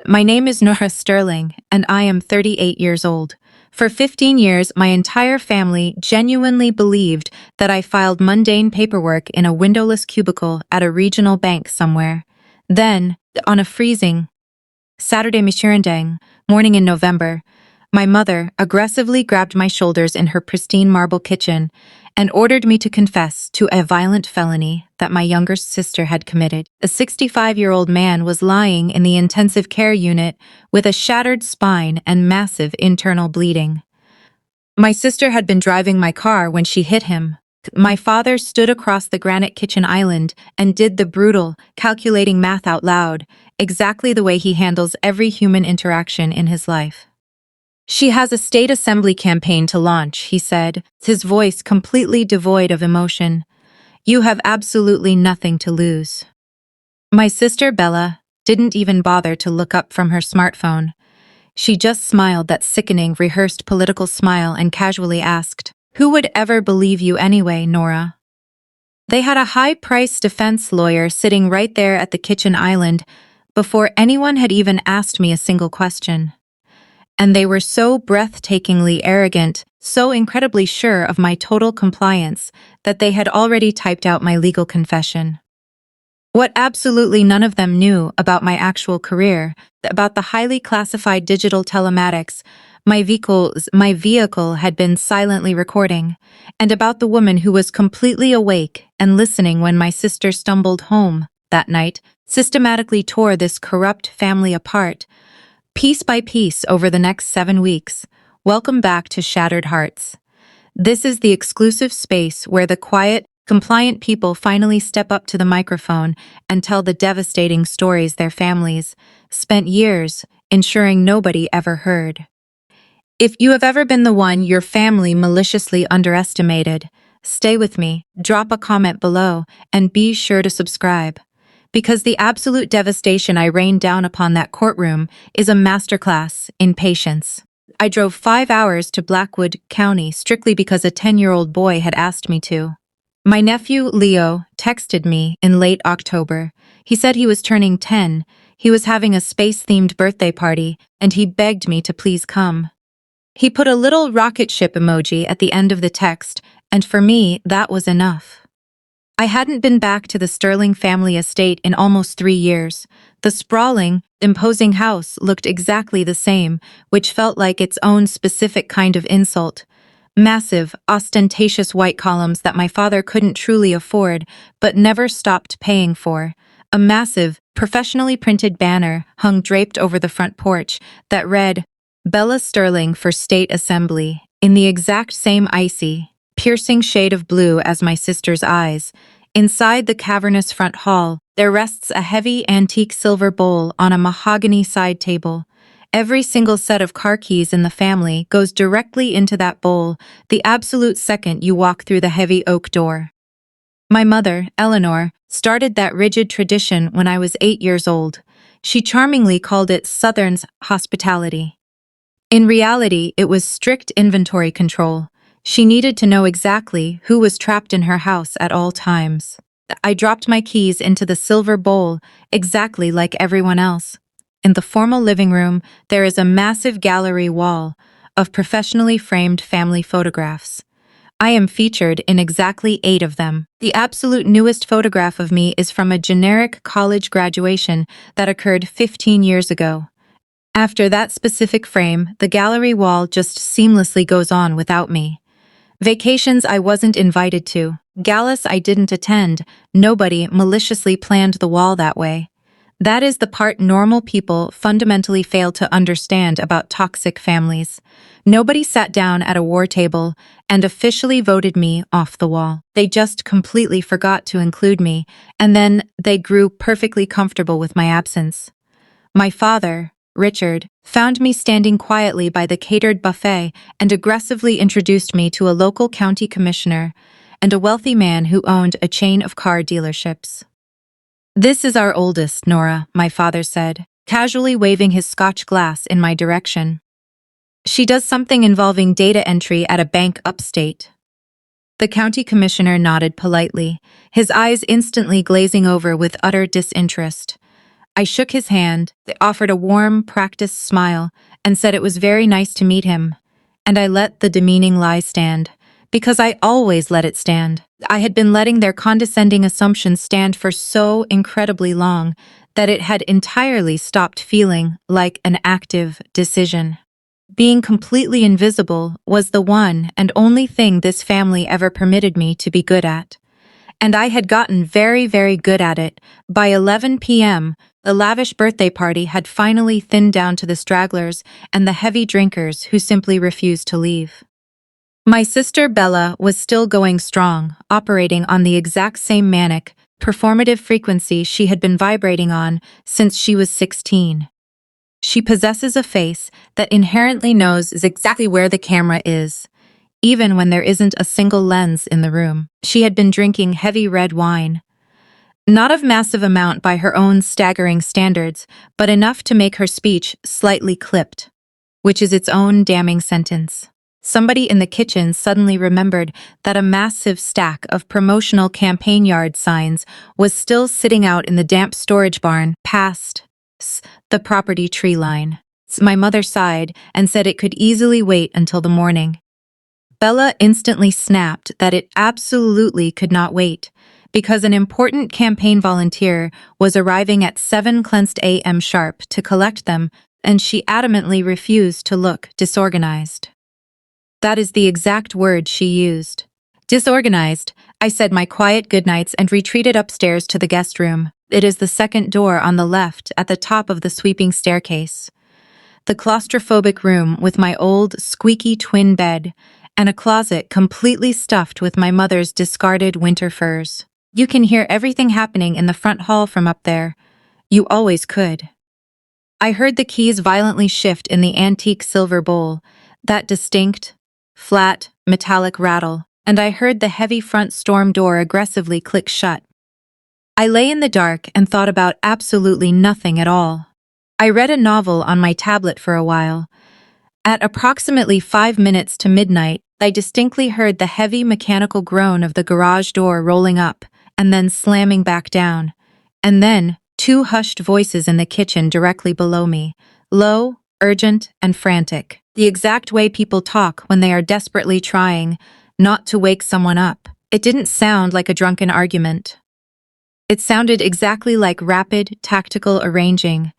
My name is Nora Sterling, and I am 38 years old. For 15 years, my entire family genuinely believed that I filed mundane paperwork in a windowless cubicle at a regional bank somewhere. Then, on a freezing Saturday morning in November, my mother aggressively grabbed my shoulders in her pristine marble kitchen and ordered me to confess to a violent felony that my younger sister had committed. A 65-year-old man was lying in the intensive care unit with a shattered spine and massive internal bleeding. My sister had been driving my car when she hit him. My father stood across the granite kitchen island and did the brutal, calculating math out loud, exactly the way he handles every human interaction in his life. "She has a state assembly campaign to launch," he said, his voice completely devoid of emotion. "You have absolutely nothing to lose." My sister Bella didn't even bother to look up from her smartphone. She just smiled that sickening, rehearsed political smile and casually asked, "Who would ever believe you anyway, Nora?" They had a high-priced defense lawyer sitting right there at the kitchen island before anyone had even asked me a single question. And they were so breathtakingly arrogant, so incredibly sure of my total compliance, that they had already typed out my legal confession. What absolutely none of them knew about my actual career, about the highly classified digital telematics my vehicle had been silently recording, and about the woman who was completely awake and listening when my sister stumbled home that night, systematically tore this corrupt family apart, piece by piece over the next 7 weeks. Welcome back to Shattered Hearts. This is the exclusive space where the quiet, compliant people finally step up to the microphone and tell the devastating stories their families spent years ensuring nobody ever heard. If you have ever been the one your family maliciously underestimated, stay with me, drop a comment below, and be sure to subscribe. Because the absolute devastation I rained down upon that courtroom is a masterclass in patience. I drove 5 hours to Blackwood County strictly because a 10-year-old boy had asked me to. My nephew, Leo, texted me in late October. He said he was turning 10, he was having a space-themed birthday party, and he begged me to please come. He put a little rocket ship emoji at the end of the text, and for me, that was enough. I hadn't been back to the Sterling family estate in almost 3 years. The sprawling, imposing house looked exactly the same, which felt like its own specific kind of insult. Massive, ostentatious white columns that my father couldn't truly afford, but never stopped paying for. A massive, professionally printed banner hung draped over the front porch that read, "Bella Sterling for State Assembly," in the exact same icy, piercing shade of blue as my sister's eyes. Inside the cavernous front hall, there rests a heavy antique silver bowl on a mahogany side table. Every single set of car keys in the family goes directly into that bowl the absolute second you walk through the heavy oak door. My mother, Eleanor, started that rigid tradition when I was 8 years old. She charmingly called it Southern's hospitality. In reality, it was strict inventory control. She needed to know exactly who was trapped in her house at all times. I dropped my keys into the silver bowl, exactly like everyone else. In the formal living room, there is a massive gallery wall of professionally framed family photographs. I am featured in exactly 8 of them. The absolute newest photograph of me is from a generic college graduation that occurred 15 years ago. After that specific frame, the gallery wall just seamlessly goes on without me. Vacations I wasn't invited to, galas I didn't attend, nobody maliciously planned the wall that way. That is the part normal people fundamentally fail to understand about toxic families. Nobody sat down at a war table and officially voted me off the wall. They just completely forgot to include me, and then they grew perfectly comfortable with my absence. My father, Richard, found me standing quietly by the catered buffet and aggressively introduced me to a local county commissioner and a wealthy man who owned a chain of car dealerships. "This is our oldest, Nora," my father said, casually waving his Scotch glass in my direction. "She does something involving data entry at a bank upstate." The county commissioner nodded politely, his eyes instantly glazing over with utter disinterest. I shook his hand, offered a warm, practiced smile, and said it was very nice to meet him. And I let the demeaning lie stand, because I always let it stand. I had been letting their condescending assumptions stand for so incredibly long that it had entirely stopped feeling like an active decision. Being completely invisible was the one and only thing this family ever permitted me to be good at. And I had gotten very, very good at it. By 11 p.m., the lavish birthday party had finally thinned down to the stragglers and the heavy drinkers who simply refused to leave. My sister Bella was still going strong, operating on the exact same manic, performative frequency she had been vibrating on since she was 16. She possesses a face that inherently knows exactly where the camera is, even when there isn't a single lens in the room. She had been drinking heavy red wine. Not of massive amount by her own staggering standards, but enough to make her speech slightly clipped, which is its own damning sentence. Somebody in the kitchen suddenly remembered that a massive stack of promotional campaign yard signs was still sitting out in the damp storage barn past the property tree line. My mother sighed and said it could easily wait until the morning. Bella instantly snapped that it absolutely could not wait, because an important campaign volunteer was arriving at 7 cleansed a.m. sharp to collect them, and she adamantly refused to look disorganized. That is the exact word she used. Disorganized. I said my quiet goodnights and retreated upstairs to the guest room. It is the second door on the left at the top of the sweeping staircase. The claustrophobic room with my old, squeaky twin bed, and a closet completely stuffed with my mother's discarded winter furs. You can hear everything happening in the front hall from up there. You always could. I heard the keys violently shift in the antique silver bowl, that distinct, flat, metallic rattle, and I heard the heavy front storm door aggressively click shut. I lay in the dark and thought about absolutely nothing at all. I read a novel on my tablet for a while. At approximately 5 minutes to midnight, I distinctly heard the heavy mechanical groan of the garage door rolling up and then slamming back down. And then, 2 hushed voices in the kitchen directly below me, low, urgent, and frantic. The exact way people talk when they are desperately trying not to wake someone up. It didn't sound like a drunken argument. It sounded exactly like rapid, tactical arranging.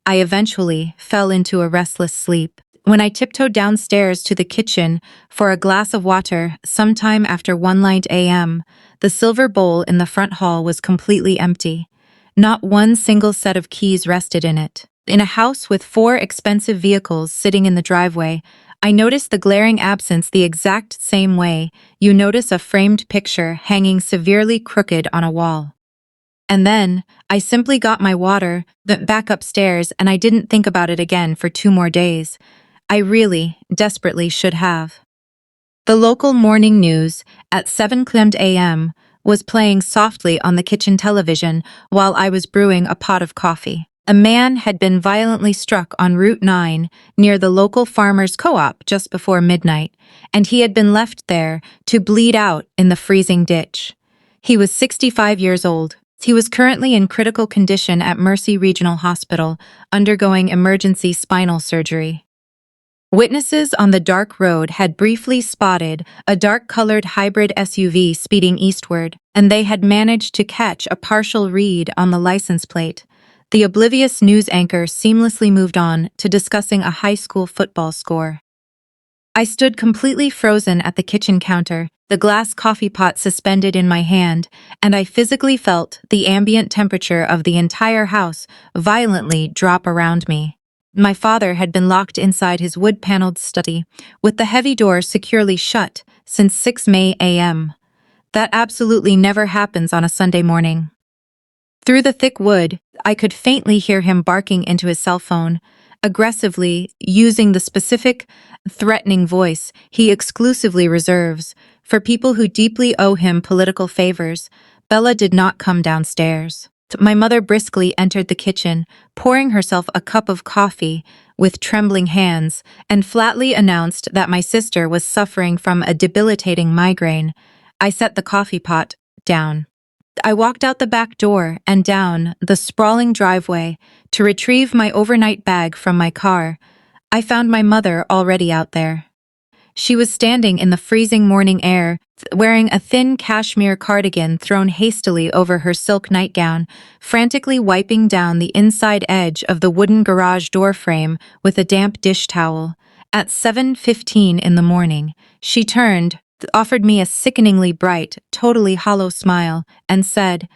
I eventually fell into a restless sleep. When I tiptoed downstairs to the kitchen for a glass of water sometime after 1 a.m., the silver bowl in the front hall was completely empty. Not one single set of keys rested in it. In a house with 4 expensive vehicles sitting in the driveway, I noticed the glaring absence the exact same way you notice a framed picture hanging severely crooked on a wall. And then, I simply got my water, went back upstairs, and I didn't think about it again for 2 more days. I really, desperately should have. The local morning news, at 7 a.m., was playing softly on the kitchen television while I was brewing a pot of coffee. A man had been violently struck on Route 9 near the local farmers' co-op just before midnight, and he had been left there to bleed out in the freezing ditch. He was 65 years old. He was currently in critical condition at Mercy Regional Hospital, undergoing emergency spinal surgery. Witnesses on the dark road had briefly spotted a dark-colored hybrid SUV speeding eastward, and they had managed to catch a partial read on the license plate. The oblivious news anchor seamlessly moved on to discussing a high school football score. I stood completely frozen at the kitchen counter, the glass coffee pot suspended in my hand, and I physically felt the ambient temperature of the entire house violently drop around me. My father had been locked inside his wood-paneled study, with the heavy door securely shut since 6 a.m. That absolutely never happens on a Sunday morning. Through the thick wood, I could faintly hear him barking into his cell phone, aggressively using the specific, threatening voice he exclusively reserves for people who deeply owe him political favors. Bella did not come downstairs. My mother briskly entered the kitchen, pouring herself a cup of coffee with trembling hands, and flatly announced that my sister was suffering from a debilitating migraine. I set the coffee pot down. I walked out the back door and down the sprawling driveway to retrieve my overnight bag from my car. I found my mother already out there. She was standing in the freezing morning air, wearing a thin cashmere cardigan thrown hastily over her silk nightgown, frantically wiping down the inside edge of the wooden garage door frame with a damp dish towel. At 7:15 in the morning, she turned, offered me a sickeningly bright, totally hollow smile, and said,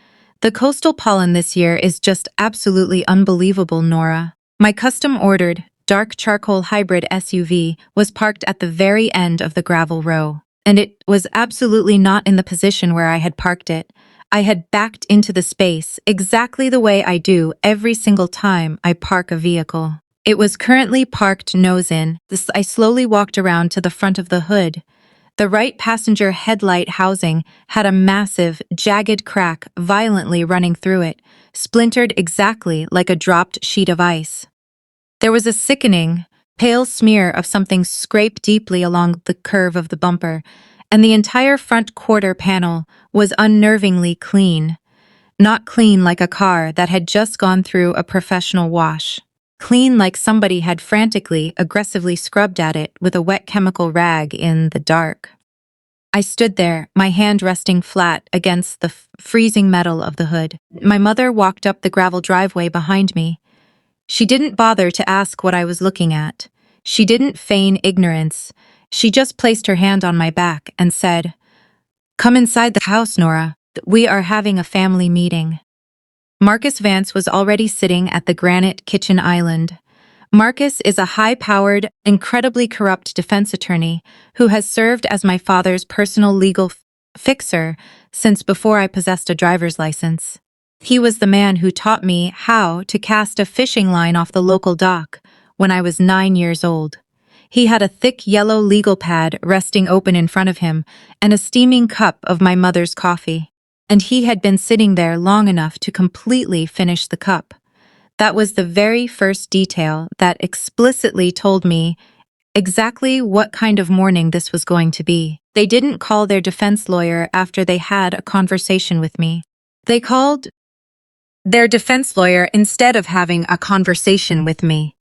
"The coastal pollen this year is just absolutely unbelievable, Nora." My custom-ordered, dark charcoal hybrid SUV was parked at the very end of the gravel row, and it was absolutely not in the position where I had parked it. I had backed into the space exactly the way I do every single time I park a vehicle. It was currently parked nose in. I slowly walked around to the front of the hood. The right passenger headlight housing had a massive, jagged crack violently running through it, splintered exactly like a dropped sheet of ice. There was a sickening, pale smear of something scraped deeply along the curve of the bumper, and the entire front quarter panel was unnervingly clean. Not clean like a car that had just gone through a professional wash. Clean like somebody had frantically, aggressively scrubbed at it with a wet chemical rag in the dark. I stood there, my hand resting flat against the freezing metal of the hood. My mother walked up the gravel driveway behind me. She didn't bother to ask what I was looking at. She didn't feign ignorance. She just placed her hand on my back and said, "Come inside the house, Nora. We are having a family meeting." Marcus Vance was already sitting at the granite kitchen island. Marcus is a high-powered, incredibly corrupt defense attorney who has served as my father's personal legal fixer since before I possessed a driver's license. He was the man who taught me how to cast a fishing line off the local dock when I was 9 years old. He had a thick yellow legal pad resting open in front of him and a steaming cup of my mother's coffee. And he had been sitting there long enough to completely finish the cup. That was the very first detail that explicitly told me exactly what kind of morning this was going to be. They didn't call their defense lawyer after they had a conversation with me. They called their defense lawyer instead of having a conversation with me.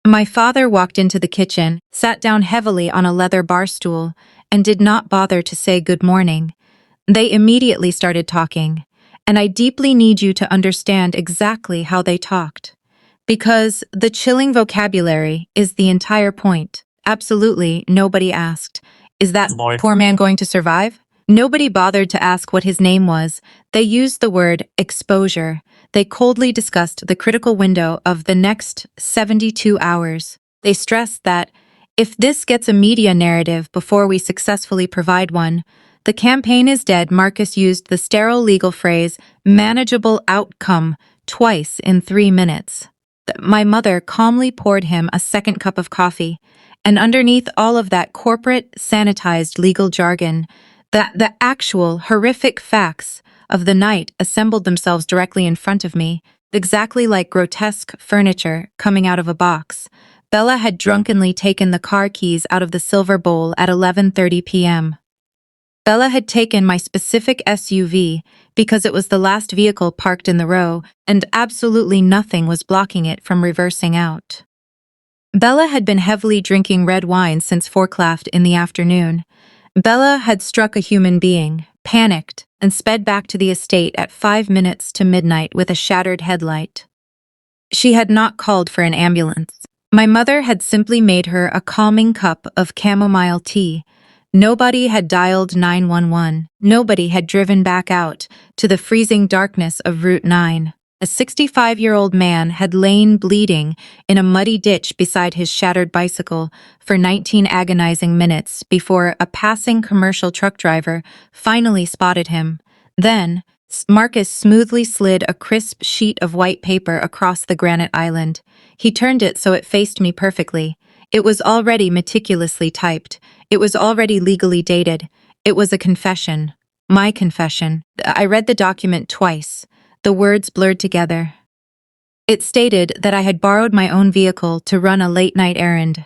My father walked into the kitchen, sat down heavily on a leather bar stool, and did not bother to say good morning. They immediately started talking, and I deeply need you to understand exactly how they talked. Because the chilling vocabulary is the entire point. Absolutely nobody asked, "Is that poor man going to survive?" Nobody bothered to ask what his name was. They used the word exposure. They coldly discussed the critical window of the next 72 hours. They stressed that if this gets a media narrative before we successfully provide one, the campaign is dead. Marcus used the sterile legal phrase, manageable outcome, twice in 3 minutes. My mother calmly poured him a second cup of coffee, and underneath all of that corporate, sanitized legal jargon, the actual horrific facts of the night assembled themselves directly in front of me, exactly like grotesque furniture coming out of a box. Bella had drunkenly taken the car keys out of the silver bowl at 11:30 p.m. Bella had taken my specific SUV because it was the last vehicle parked in the row, and absolutely nothing was blocking it from reversing out. Bella had been heavily drinking red wine since foreclaft in the afternoon. Bella had struck a human being, panicked, and sped back to the estate at 5 minutes to midnight with a shattered headlight. She had not called for an ambulance. My mother had simply made her a calming cup of chamomile tea. Nobody had dialed 911. Nobody had driven back out to the freezing darkness of Route 9. A 65-year-old man had lain bleeding in a muddy ditch beside his shattered bicycle for 19 agonizing minutes before a passing commercial truck driver finally spotted him. Then, Marcus smoothly slid a crisp sheet of white paper across the granite island. He turned it so it faced me perfectly. It was already meticulously typed. It was already legally dated. It was a confession. My confession. I read the document twice. The words blurred together. It stated that I had borrowed my own vehicle to run a late-night errand.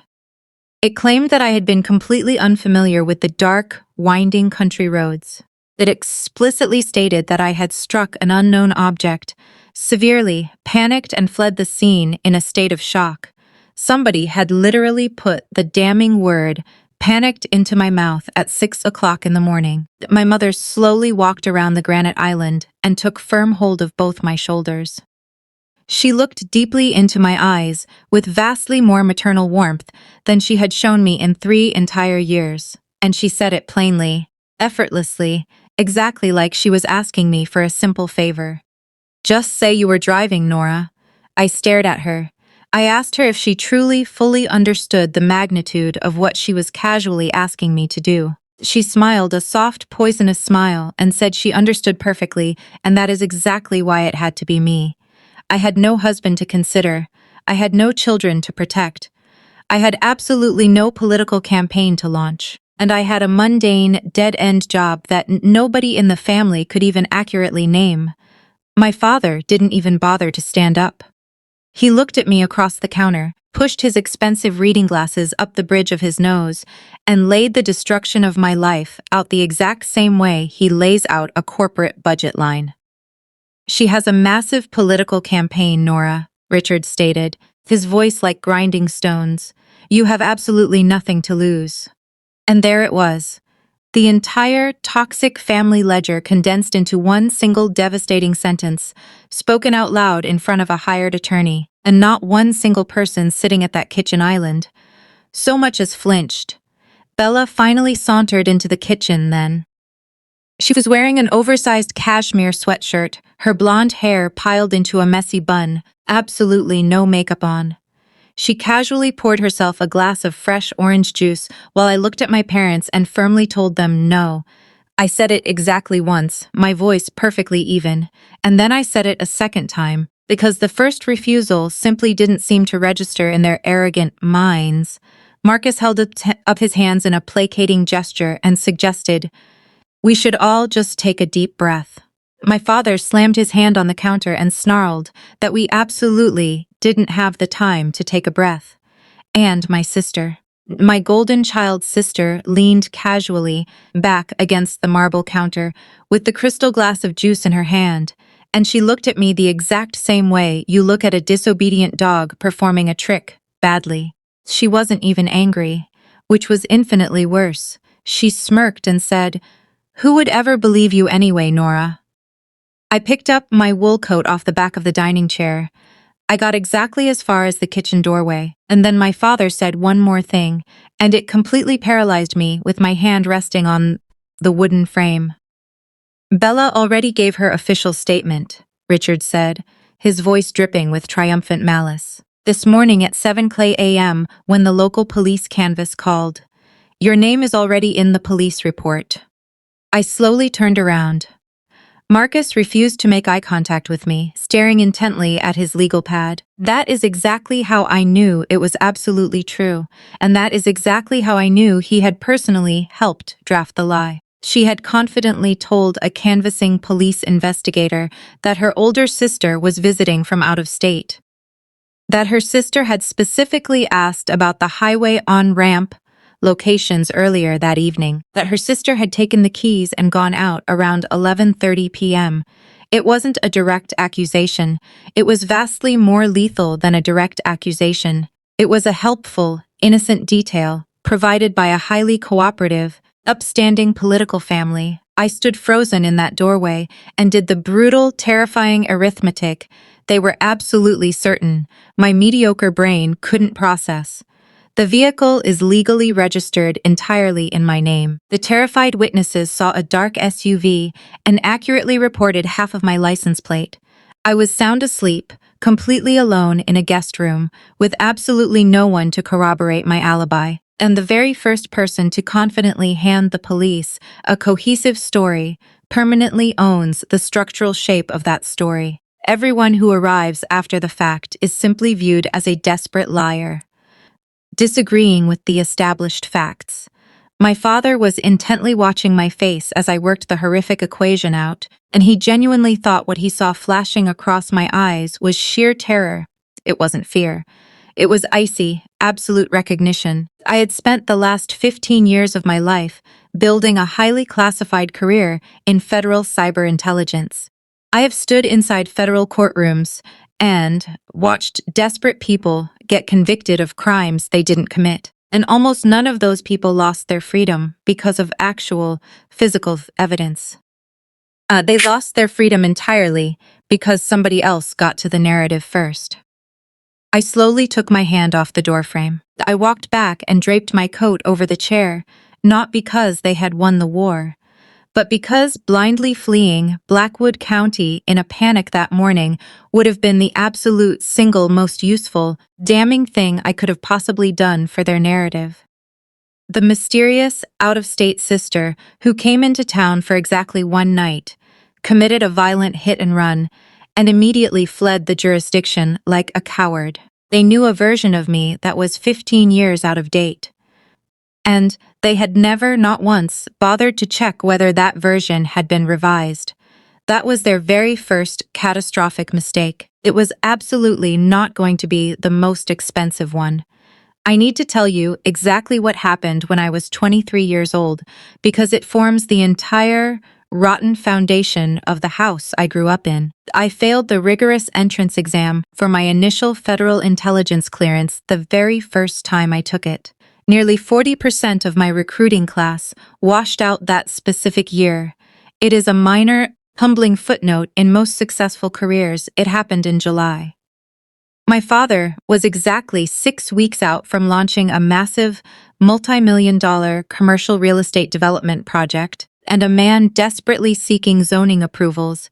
It claimed that I had been completely unfamiliar with the dark, winding country roads. that explicitly stated that I had struck an unknown object, severely panicked and fled the scene in a state of shock. Somebody had literally put the damning word panicked into my mouth at 6 o'clock in the morning. My mother slowly walked around the granite island and took firm hold of both my shoulders. She looked deeply into my eyes with vastly more maternal warmth than she had shown me in 3 entire years, and she said it plainly, effortlessly, exactly like she was asking me for a simple favor. "Just say you were driving, Nora." I stared at her. I asked her if she truly, fully understood the magnitude of what she was casually asking me to do. She smiled a soft, poisonous smile and said she understood perfectly, and that is exactly why it had to be me. I had no husband to consider. I had no children to protect. I had absolutely no political campaign to launch. And I had a mundane, dead-end job that nobody in the family could even accurately name. My father didn't even bother to stand up. He looked at me across the counter, pushed his expensive reading glasses up the bridge of his nose, and laid the destruction of my life out the exact same way he lays out a corporate budget line. "She has a massive political campaign, Nora," Richard stated, his voice like grinding stones. "You have absolutely nothing to lose." And there it was. The entire toxic family ledger condensed into one single devastating sentence, spoken out loud in front of a hired attorney, and not one single person sitting at that kitchen island so much as flinched. Bella finally sauntered into the kitchen then. She was wearing an oversized cashmere sweatshirt, her blonde hair piled into a messy bun, absolutely no makeup on. She casually poured herself a glass of fresh orange juice while I looked at my parents and firmly told them no. I said it exactly once, my voice perfectly even, and then I said it a second time, because the first refusal simply didn't seem to register in their arrogant minds. Marcus held up his hands in a placating gesture and suggested, "We should all just take a deep breath." My father slammed his hand on the counter and snarled that we absolutely didn't have the time to take a breath. And my sister, my golden child sister, leaned casually back against the marble counter with the crystal glass of juice in her hand, and she looked at me the exact same way you look at a disobedient dog performing a trick badly. She wasn't even angry, which was infinitely worse. She smirked and said, "Who would ever believe you anyway, Nora?" I picked up my wool coat off the back of the dining chair. I got exactly as far as the kitchen doorway, and then my father said one more thing, and it completely paralyzed me with my hand resting on the wooden frame. "Bella already gave her official statement," Richard said, his voice dripping with triumphant malice. "This morning at 7 a.m. when the local police canvass called. Your name is already in the police report." I slowly turned around. Marcus refused to make eye contact with me, staring intently at his legal pad. That is exactly how I knew it was absolutely true, and that is exactly how I knew he had personally helped draft the lie. She had confidently told a canvassing police investigator that her older sister was visiting from out of state. That her sister had specifically asked about the highway on-ramp locations earlier that evening, that her sister had taken the keys and gone out around 11:30 p.m. It wasn't a direct accusation. It was vastly more lethal than a direct accusation. It was a helpful, innocent detail provided by a highly cooperative, upstanding political family. I stood frozen in that doorway and did the brutal, terrifying arithmetic they were absolutely certain my mediocre brain couldn't process. The vehicle is legally registered entirely in my name. The terrified witnesses saw a dark SUV and accurately reported half of my license plate. I was sound asleep, completely alone in a guest room, with absolutely no one to corroborate my alibi, and the very first person to confidently hand the police a cohesive story permanently owns the structural shape of that story. Everyone who arrives after the fact is simply viewed as a desperate liar, disagreeing with the established facts. My father was intently watching my face as I worked the horrific equation out, and he genuinely thought what he saw flashing across my eyes was sheer terror. It wasn't fear. It was icy, absolute recognition. I had spent the last 15 years of my life building a highly classified career in federal cyber intelligence. I have stood inside federal courtrooms and watched desperate people get convicted of crimes they didn't commit. And almost none of those people lost their freedom because of actual physical evidence. They lost their freedom entirely because somebody else got to the narrative first. I slowly took my hand off the doorframe. I walked back and draped my coat over the chair, not because they had won the war, but because blindly fleeing Blackwood County in a panic that morning would have been the absolute single most useful, damning thing I could have possibly done for their narrative. The mysterious, out-of-state sister who came into town for exactly one night, committed a violent hit and run, and immediately fled the jurisdiction like a coward. They knew a version of me that was 15 years out of date. And they had never, not once, bothered to check whether that version had been revised. That was their very first catastrophic mistake. It was absolutely not going to be the most expensive one. I need to tell you exactly what happened when I was 23 years old, because it forms the entire rotten foundation of the house I grew up in. I failed the rigorous entrance exam for my initial federal intelligence clearance the very first time I took it. Nearly 40% of my recruiting class washed out that specific year. It is a minor, humbling footnote in most successful careers. It happened in July. My father was exactly 6 weeks out from launching a massive, multi-million-dollar commercial real estate development project, and a man desperately seeking zoning approvals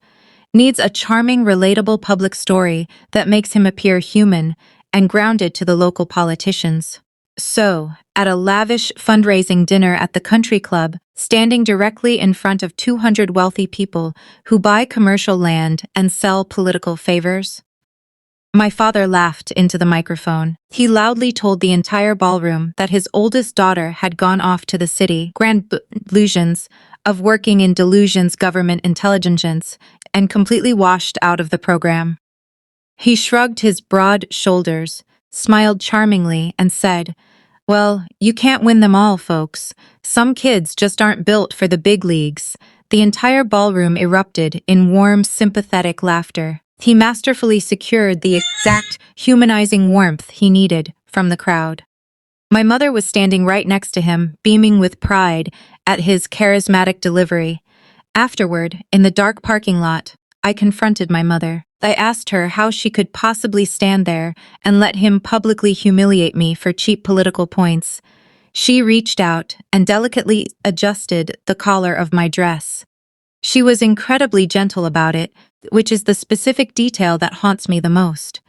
needs a charming, relatable public story that makes him appear human and grounded to the local politicians. So, at a lavish fundraising dinner at the country club, standing directly in front of 200 wealthy people who buy commercial land and sell political favors, my father laughed into the microphone. He loudly told the entire ballroom that his oldest daughter had gone off to the city, grand delusions of working in Delusion's government intelligence, and completely washed out of the program. He shrugged his broad shoulders, smiled charmingly, and said, "Well, you can't win them all, folks. Some kids just aren't built for the big leagues." The entire ballroom erupted in warm, sympathetic laughter. He masterfully secured the exact humanizing warmth he needed from the crowd. My mother was standing right next to him, beaming with pride at his charismatic delivery. Afterward, in the dark parking lot, I confronted my mother. I asked her how she could possibly stand there and let him publicly humiliate me for cheap political points. She reached out and delicately adjusted the collar of my dress. She was incredibly gentle about it, which is the specific detail that haunts me the most.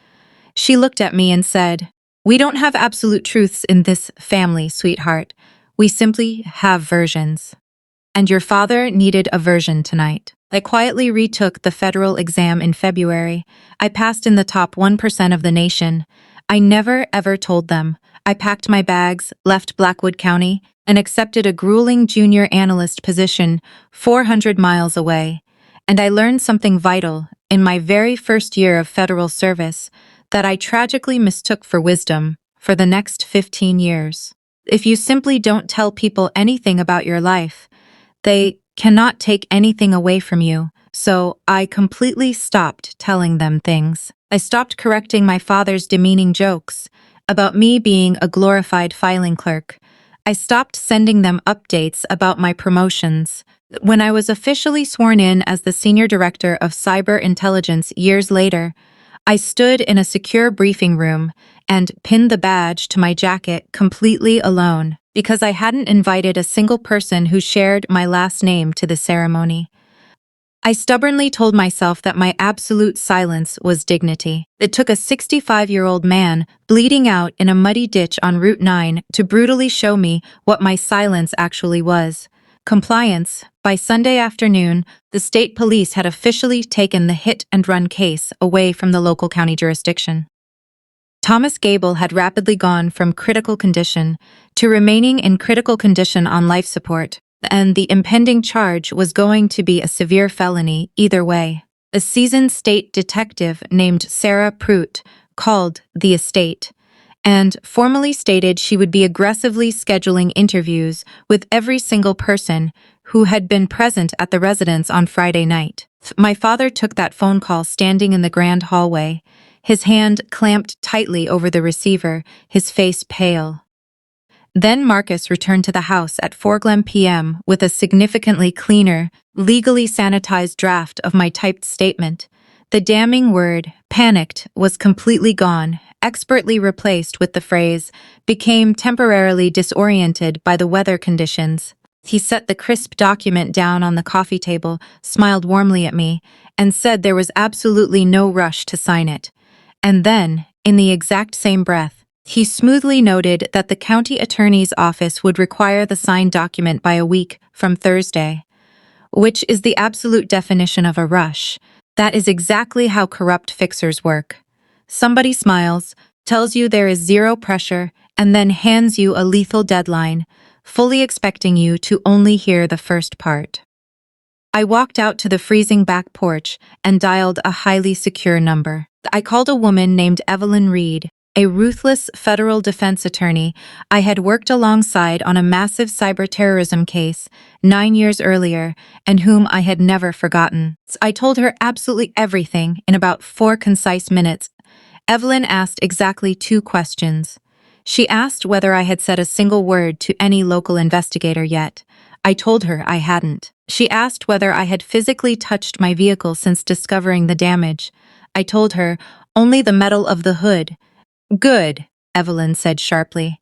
She looked at me and said, "We don't have absolute truths in this family, sweetheart. We simply have versions. And your father needed a version tonight." I quietly retook the federal exam in February. I passed in the top 1% of the nation. I never ever told them. I packed my bags, left Blackwood County, and accepted a grueling junior analyst position 400 miles away. And I learned something vital in my very first year of federal service that I tragically mistook for wisdom for the next 15 years. If you simply don't tell people anything about your life, they cannot take anything away from you. So I completely stopped telling them things. I stopped correcting my father's demeaning jokes about me being a glorified filing clerk. I stopped sending them updates about my promotions. When I was officially sworn in as the Senior Director of Cyber Intelligence years later, I stood in a secure briefing room and pinned the badge to my jacket completely alone because I hadn't invited a single person who shared my last name to the ceremony. I stubbornly told myself that my absolute silence was dignity. It took a 65-year-old man bleeding out in a muddy ditch on Route 9 to brutally show me what my silence actually was. Compliance. By Sunday afternoon, the state police had officially taken the hit-and-run case away from the local county jurisdiction. Thomas Gable had rapidly gone from critical condition to remaining in critical condition on life support, and the impending charge was going to be a severe felony either way. A seasoned state detective named Sarah Pruitt called the estate and formally stated she would be aggressively scheduling interviews with every single person who had been present at the residence on Friday night. My father took that phone call standing in the grand hallway, his hand clamped tightly over the receiver, his face pale. Then Marcus returned to the house at 4 p.m. with a significantly cleaner, legally sanitized draft of my typed statement. The damning word, panicked, was completely gone, expertly replaced with the phrase, became temporarily disoriented by the weather conditions. He set the crisp document down on the coffee table, smiled warmly at me, and said there was absolutely no rush to sign it. And then, in the exact same breath, he smoothly noted that the county attorney's office would require the signed document by a week from Thursday, which is the absolute definition of a rush. That is exactly how corrupt fixers work. Somebody smiles, tells you there is zero pressure, and then hands you a lethal deadline, fully expecting you to only hear the first part. I walked out to the freezing back porch and dialed a highly secure number. I called a woman named Evelyn Reed, a ruthless federal defense attorney I had worked alongside on a massive cyber-terrorism case 9 years earlier and whom I had never forgotten. I told her absolutely everything in about 4 concise minutes. Evelyn asked exactly 2 questions. She asked whether I had said a single word to any local investigator yet. I told her I hadn't. She asked whether I had physically touched my vehicle since discovering the damage. I told her only the metal of the hood. Good, Evelyn said sharply.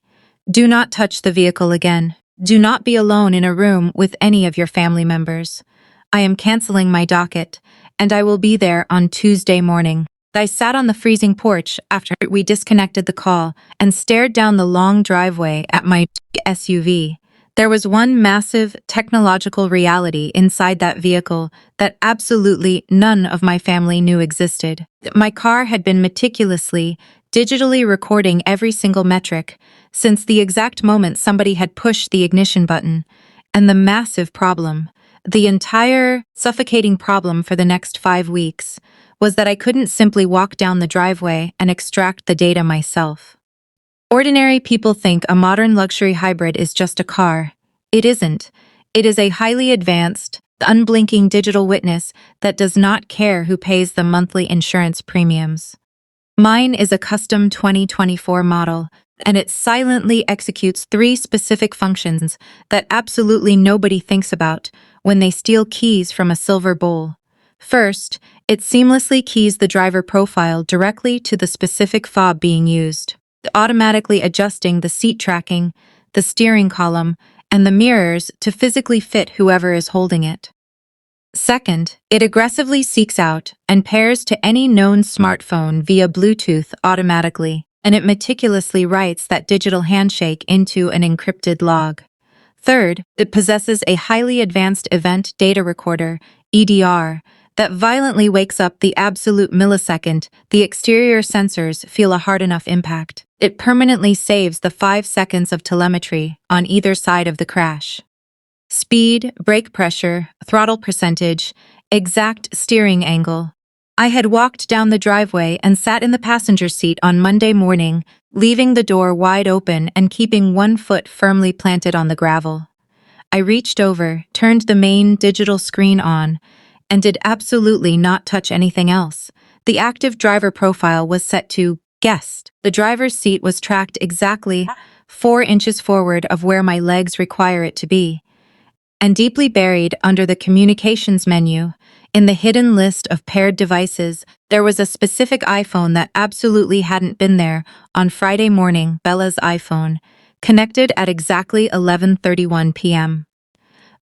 Do not touch the vehicle again. Do not be alone in a room with any of your family members. I am canceling my docket, and I will be there on Tuesday morning. I sat on the freezing porch after we disconnected the call and stared down the long driveway at my SUV. There was one massive technological reality inside that vehicle that absolutely none of my family knew existed. My car had been meticulously, digitally recording every single metric since the exact moment somebody had pushed the ignition button. And the massive problem, the entire suffocating problem for the next 5 weeks, was that I couldn't simply walk down the driveway and extract the data myself. Ordinary people think a modern luxury hybrid is just a car. It isn't. It is a highly advanced, unblinking digital witness that does not care who pays the monthly insurance premiums. Mine is a custom 2024 model, and it silently executes 3 specific functions that absolutely nobody thinks about when they steal keys from a silver bowl. First, it seamlessly keys the driver profile directly to the specific fob being used, automatically adjusting the seat tracking, the steering column, and the mirrors to physically fit whoever is holding it. Second, it aggressively seeks out and pairs to any known smartphone via Bluetooth automatically, and it meticulously writes that digital handshake into an encrypted log. Third, it possesses a highly advanced event data recorder, EDR, that violently wakes up the absolute millisecond the exterior sensors feel a hard enough impact. It permanently saves the 5 seconds of telemetry on either side of the crash. Speed, brake pressure, throttle percentage, exact steering angle. I had walked down the driveway and sat in the passenger seat on Monday morning, leaving the door wide open and keeping one foot firmly planted on the gravel. I reached over, turned the main digital screen on, and did absolutely not touch anything else. The active driver profile was set to guest. The driver's seat was tracked exactly 4 inches forward of where my legs require it to be. And deeply buried under the communications menu, in the hidden list of paired devices, there was a specific iPhone that absolutely hadn't been there on Friday morning, Bella's iPhone, connected at exactly 11:31 p.m.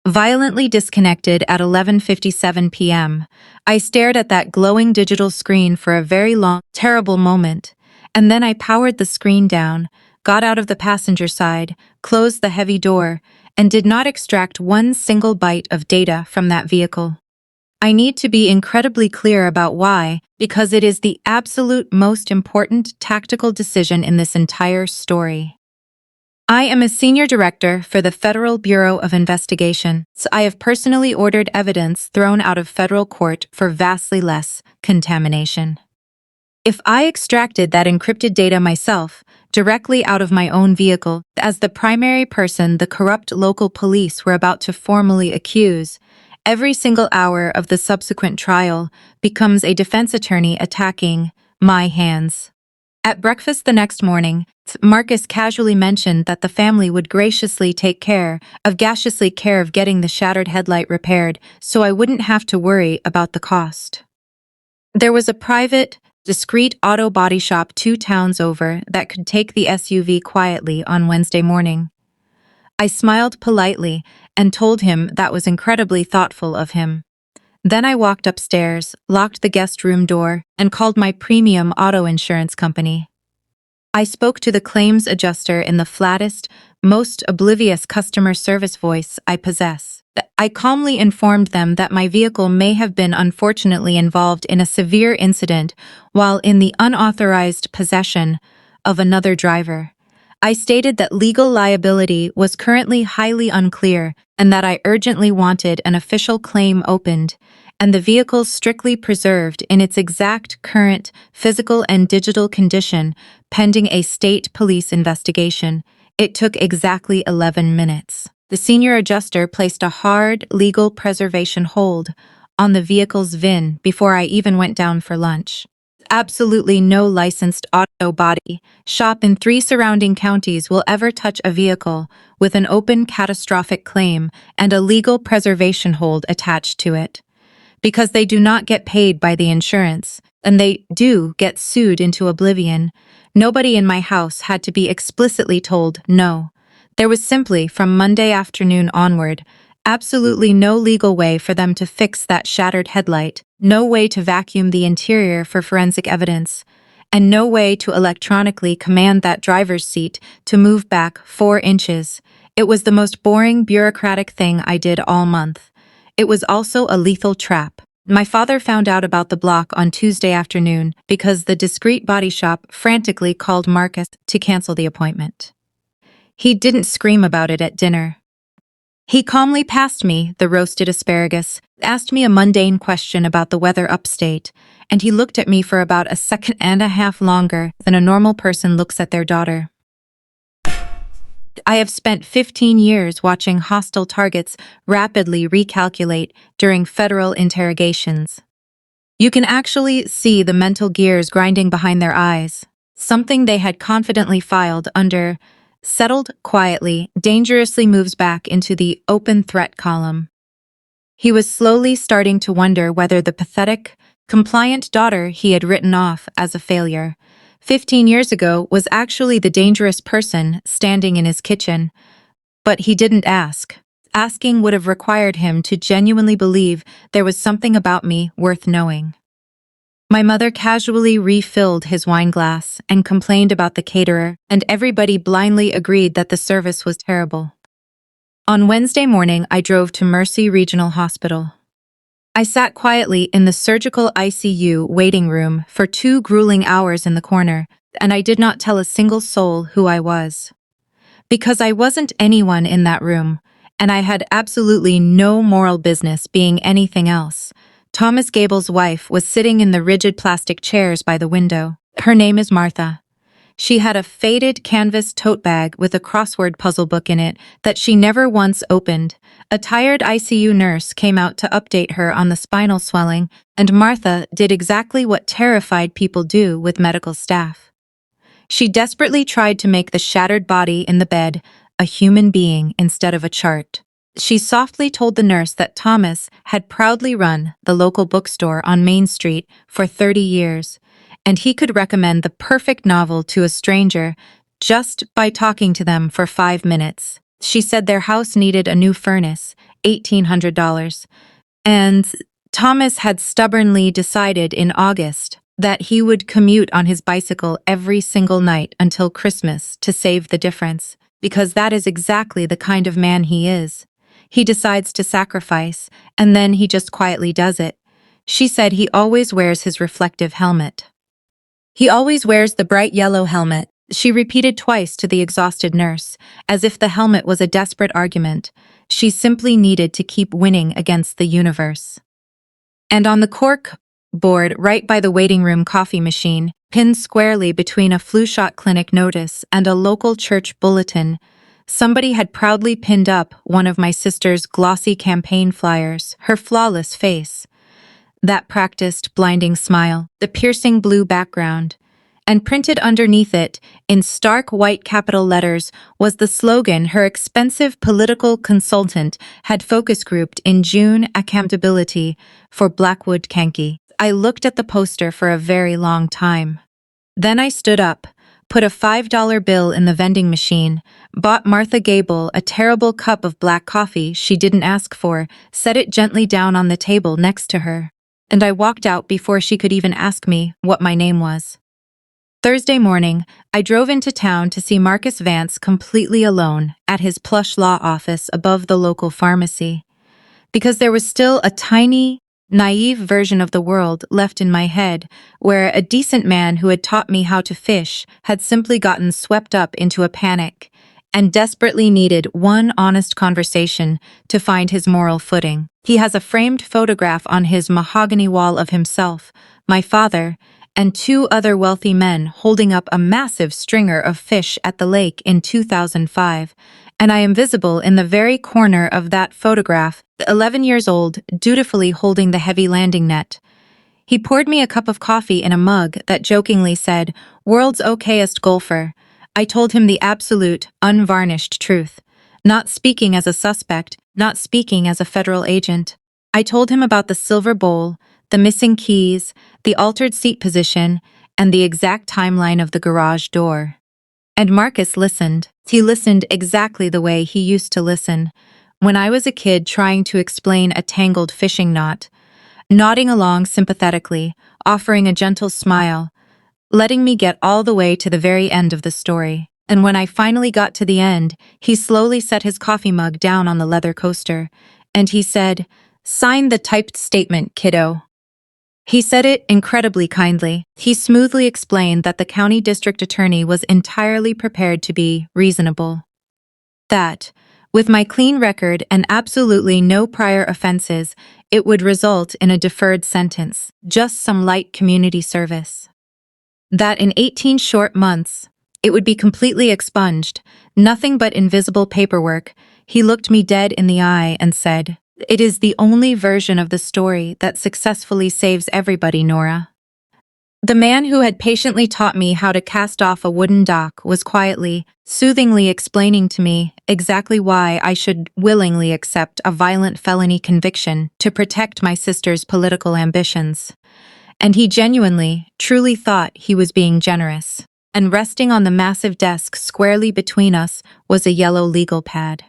Violently disconnected at 11:57 p.m., I stared at that glowing digital screen for a very long, terrible moment, and then I powered the screen down, got out of the passenger side, closed the heavy door, and did not extract one single byte of data from that vehicle. I need to be incredibly clear about why, because it is the absolute most important tactical decision in this entire story. I am a senior director for the Federal Bureau of Investigation, so I have personally ordered evidence thrown out of federal court for vastly less contamination. If I extracted that encrypted data myself, directly out of my own vehicle, as the primary person the corrupt local police were about to formally accuse, every single hour of the subsequent trial becomes a defense attorney attacking my hands. At breakfast the next morning, Marcus casually mentioned that the family would graciously take care of getting the shattered headlight repaired so I wouldn't have to worry about the cost. There was a private, discreet auto body shop 2 towns over that could take the SUV quietly on Wednesday morning. I smiled politely and told him that was incredibly thoughtful of him. Then I walked upstairs, locked the guest room door, and called my premium auto insurance company. I spoke to the claims adjuster in the flattest, most oblivious customer service voice I possess. I calmly informed them that my vehicle may have been unfortunately involved in a severe incident while in the unauthorized possession of another driver. I stated that legal liability was currently highly unclear and that I urgently wanted an official claim opened and the vehicle strictly preserved in its exact current physical and digital condition pending a state police investigation. It took exactly 11 minutes. The senior adjuster placed a hard legal preservation hold on the vehicle's VIN before I even went down for lunch. Absolutely no licensed auto body shop in 3 surrounding counties will ever touch a vehicle with an open catastrophic claim and a legal preservation hold attached to it. Because they do not get paid by the insurance, and they do get sued into oblivion, nobody in my house had to be explicitly told no. There was simply, from Monday afternoon onward, absolutely no legal way for them to fix that shattered headlight, no way to vacuum the interior for forensic evidence, and no way to electronically command that driver's seat to move back 4 inches. It was the most boring bureaucratic thing I did all month. It was also a lethal trap. My father found out about the block on Tuesday afternoon because the discreet body shop frantically called Marcus to cancel the appointment. He didn't scream about it at dinner. He calmly passed me the roasted asparagus, asked me a mundane question about the weather upstate, and he looked at me for about 1.5 seconds longer than a normal person looks at their daughter. I have spent 15 years watching hostile targets rapidly recalculate during federal interrogations. You can actually see the mental gears grinding behind their eyes, something they had confidently filed under settled quietly, dangerously moves back into the open threat column. He was slowly starting to wonder whether the pathetic, compliant daughter he had written off as a failure 15 years ago was actually the dangerous person standing in his kitchen. But he didn't ask. Asking would have required him to genuinely believe there was something about me worth knowing. My mother casually refilled his wine glass and complained about the caterer, and everybody blindly agreed that the service was terrible. On Wednesday morning, I drove to Mercy Regional Hospital. I sat quietly in the surgical ICU waiting room for 2 grueling hours in the corner, and I did not tell a single soul who I was. Because I wasn't anyone in that room, and I had absolutely no moral business being anything else. Thomas Gable's wife was sitting in the rigid plastic chairs by the window. Her name is Martha. She had a faded canvas tote bag with a crossword puzzle book in it that she never once opened. A tired ICU nurse came out to update her on the spinal swelling, and Martha did exactly what terrified people do with medical staff. She desperately tried to make the shattered body in the bed a human being instead of a chart. She softly told the nurse that Thomas had proudly run the local bookstore on Main Street for 30 years, and he could recommend the perfect novel to a stranger just by talking to them for 5 minutes. She said their house needed a new furnace, $1,800, and Thomas had stubbornly decided in August that he would commute on his bicycle every single night until Christmas to save the difference, because that is exactly the kind of man he is. He decides to sacrifice, and then he just quietly does it. She said he always wears his reflective helmet. He always wears the bright yellow helmet, she repeated twice to the exhausted nurse, as if the helmet was a desperate argument. She simply needed to keep winning against the universe. And on the cork board right by the waiting room coffee machine, pinned squarely between a flu shot clinic notice and a local church bulletin. Somebody had proudly pinned up one of my sister's glossy campaign flyers, her flawless face, that practiced, blinding smile, the piercing blue background. And printed underneath it, in stark white capital letters, was the slogan her expensive political consultant had focus grouped in June: accountability for Blackwood Kankakee. I looked at the poster for a very long time. Then I stood up, put a $5 bill in the vending machine, bought Martha Gable a terrible cup of black coffee she didn't ask for, set it gently down on the table next to her, and I walked out before she could even ask me what my name was. Thursday morning, I drove into town to see Marcus Vance completely alone at his plush law office above the local pharmacy, because there was still a tiny, naive version of the world left in my head where a decent man who had taught me how to fish had simply gotten swept up into a panic and desperately needed one honest conversation to find his moral footing. He has a framed photograph on his mahogany wall of himself, my father, and two other wealthy men holding up a massive stringer of fish at the lake in 2005, and I am visible in the very corner of that photograph, 11 years old, dutifully holding the heavy landing net. He poured me a cup of coffee in a mug that jokingly said, "World's okayest golfer." I told him the absolute, unvarnished truth, not speaking as a suspect, not speaking as a federal agent. I told him about the silver bowl, the missing keys, the altered seat position, and the exact timeline of the garage door. And Marcus listened. He listened exactly the way he used to listen, when I was a kid trying to explain a tangled fishing knot, nodding along sympathetically, offering a gentle smile, letting me get all the way to the very end of the story. And when I finally got to the end, he slowly set his coffee mug down on the leather coaster, and he said, "Sign the typed statement, kiddo." He said it incredibly kindly. He smoothly explained that the county district attorney was entirely prepared to be reasonable. That, with my clean record and absolutely no prior offenses, it would result in a deferred sentence, just some light community service. That in 18 short months, it would be completely expunged, nothing but invisible paperwork. He looked me dead in the eye and said, "It is the only version of the story that successfully saves everybody, Nora." The man who had patiently taught me how to cast off a wooden dock was quietly, soothingly explaining to me exactly why I should willingly accept a violent felony conviction to protect my sister's political ambitions. And he genuinely, truly thought he was being generous. And resting on the massive desk squarely between us was a yellow legal pad.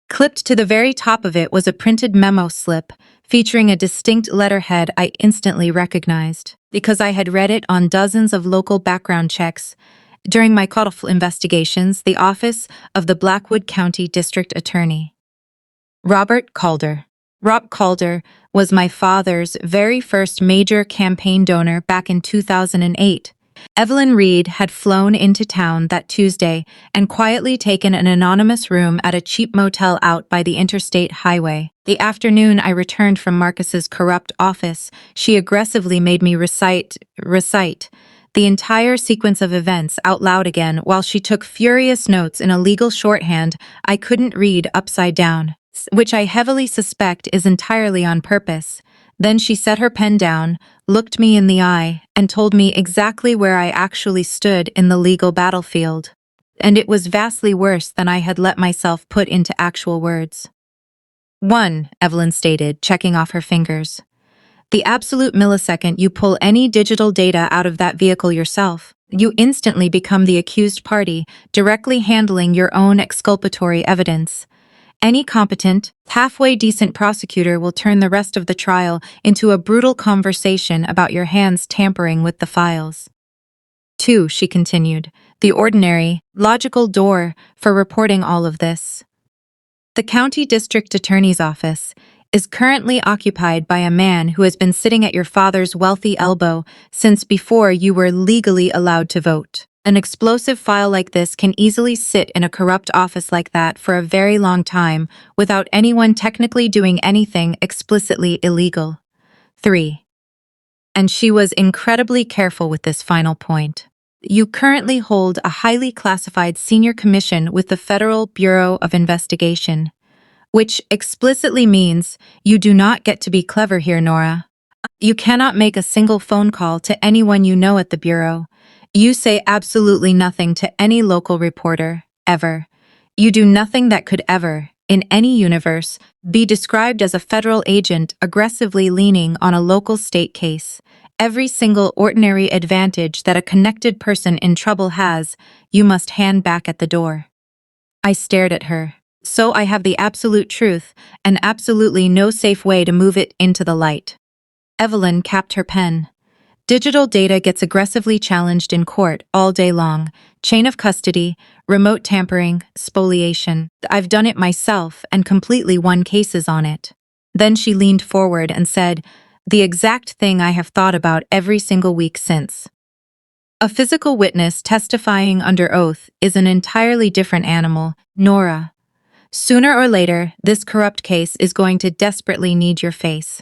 Clipped to the very top of it was a printed memo slip featuring a distinct letterhead I instantly recognized, because I had read it on dozens of local background checks. During my courtroom investigations, the office of the Blackwood County District Attorney. Robert Calder. Rob Calder was my father's very first major campaign donor back in 2008. Evelyn Reed had flown into town that Tuesday and quietly taken an anonymous room at a cheap motel out by the interstate highway. The afternoon I returned from Marcus's corrupt office, she aggressively made me recite the entire sequence of events out loud again while she took furious notes in a legal shorthand I couldn't read upside down, which I heavily suspect is entirely on purpose. Then she set her pen down, looked me in the eye, and told me exactly where I actually stood in the legal battlefield. And it was vastly worse than I had let myself put into actual words. 1, Evelyn stated, checking off her fingers. The absolute millisecond you pull any digital data out of that vehicle yourself, you instantly become the accused party, directly handling your own exculpatory evidence. Any competent, halfway decent prosecutor will turn the rest of the trial into a brutal conversation about your hands tampering with the files. 2, she continued, the ordinary, logical door for reporting all of this. The county district attorney's office is currently occupied by a man who has been sitting at your father's wealthy elbow since before you were legally allowed to vote. An explosive file like this can easily sit in a corrupt office like that for a very long time without anyone technically doing anything explicitly illegal. 3. and she was incredibly careful with this final point. You currently hold a highly classified senior commission with the Federal Bureau of Investigation, which explicitly means you do not get to be clever here, Nora. You cannot make a single phone call to anyone you know at the Bureau. You say absolutely nothing to any local reporter, ever. You do nothing that could ever, in any universe, be described as a federal agent aggressively leaning on a local state case. Every single ordinary advantage that a connected person in trouble has, you must hand back at the door. I stared at her. So I have the absolute truth, and absolutely no safe way to move it into the light. Evelyn capped her pen. Digital data gets aggressively challenged in court all day long. Chain of custody, remote tampering, spoliation. I've done it myself and completely won cases on it. Then she leaned forward and said, the exact thing I have thought about every single week since. A physical witness testifying under oath is an entirely different animal, Nora. Sooner or later, this corrupt case is going to desperately need your face.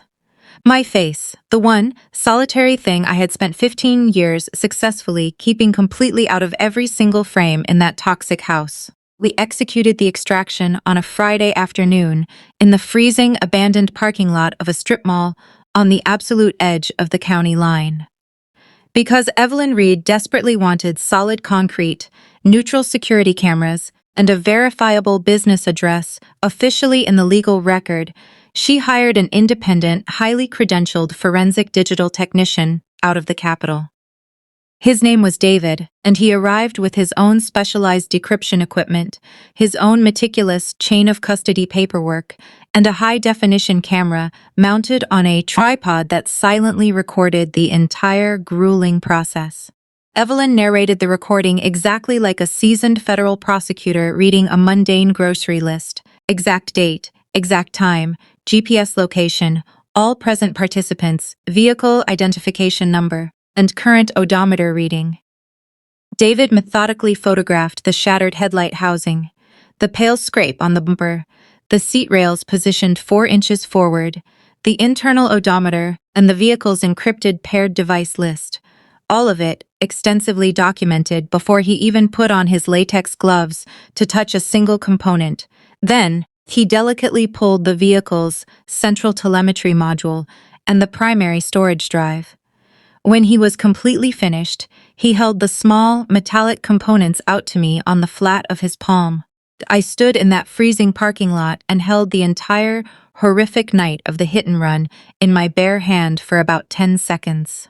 My face, the one solitary thing I had spent 15 years successfully keeping completely out of every single frame in that toxic house. We executed the extraction on a Friday afternoon in the freezing, abandoned parking lot of a strip mall on the absolute edge of the county line. Because Evelyn Reed desperately wanted solid concrete, neutral security cameras, and a verifiable business address officially in the legal record, she hired an independent, highly credentialed forensic digital technician out of the Capitol. His name was David, and he arrived with his own specialized decryption equipment, his own meticulous chain of custody paperwork, and a high-definition camera mounted on a tripod that silently recorded the entire grueling process. Evelyn narrated the recording exactly like a seasoned federal prosecutor reading a mundane grocery list. Exact date, exact time, GPS location, all present participants, vehicle identification number, and current odometer reading. David methodically photographed the shattered headlight housing, the pale scrape on the bumper, the seat rails positioned 4 inches forward, the internal odometer, and the vehicle's encrypted paired device list. All of it extensively documented before he even put on his latex gloves to touch a single component. Then, he delicately pulled the vehicle's central telemetry module and the primary storage drive. When he was completely finished, he held the small, metallic components out to me on the flat of his palm. I stood in that freezing parking lot and held the entire, horrific night of the hit-and-run in my bare hand for about 10 seconds.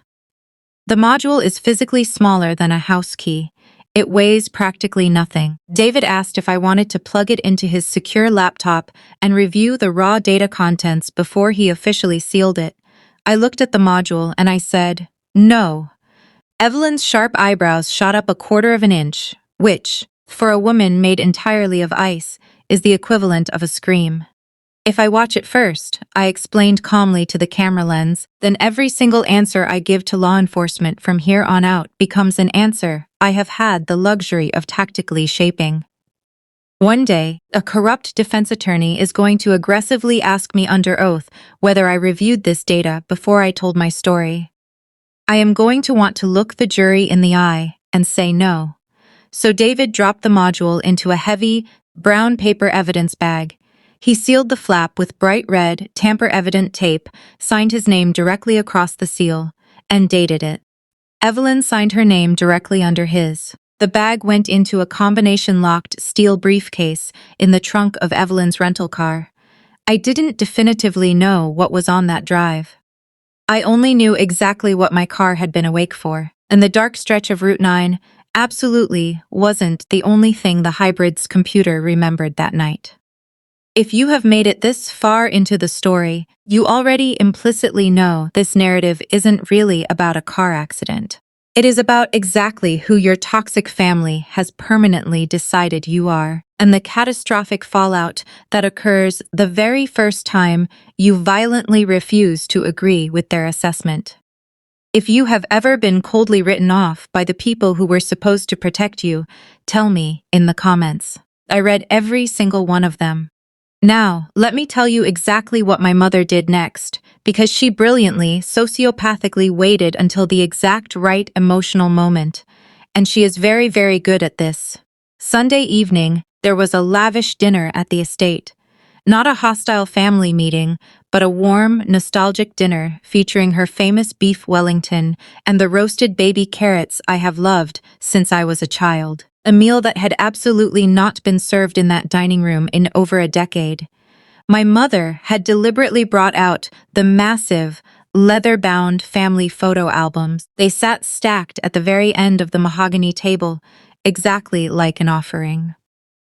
The module is physically smaller than a house key. It weighs practically nothing. David asked if I wanted to plug it into his secure laptop and review the raw data contents before he officially sealed it. I looked at the module and I said, no. Evelyn's sharp eyebrows shot up 1/4 of an inch, which, for a woman made entirely of ice, is the equivalent of a scream. If I watch it first, I explained calmly to the camera lens, then every single answer I give to law enforcement from here on out becomes an answer I have had the luxury of tactically shaping. One day, a corrupt defense attorney is going to aggressively ask me under oath whether I reviewed this data before I told my story. I am going to want to look the jury in the eye and say no. So David dropped the module into a heavy, brown paper evidence bag. He sealed the flap with bright red, tamper-evident tape, signed his name directly across the seal, and dated it. Evelyn signed her name directly under his. The bag went into a combination-locked steel briefcase in the trunk of Evelyn's rental car. I didn't definitively know what was on that drive. I only knew exactly what my car had been awake for, and the dark stretch of Route 9 absolutely wasn't the only thing the hybrid's computer remembered that night. If you have made it this far into the story, you already implicitly know this narrative isn't really about a car accident. It is about exactly who your toxic family has permanently decided you are, and the catastrophic fallout that occurs the very first time you violently refuse to agree with their assessment. If you have ever been coldly written off by the people who were supposed to protect you, tell me in the comments. I read every single one of them. Now, let me tell you exactly what my mother did next, because she brilliantly, sociopathically waited until the exact right emotional moment, and she is very, very good at this. Sunday evening, there was a lavish dinner at the estate. Not a hostile family meeting, but a warm, nostalgic dinner featuring her famous beef Wellington and the roasted baby carrots I have loved since I was a child. A meal that had absolutely not been served in that dining room in over a decade. My mother had deliberately brought out the massive, leather-bound family photo albums. They sat stacked at the very end of the mahogany table, exactly like an offering.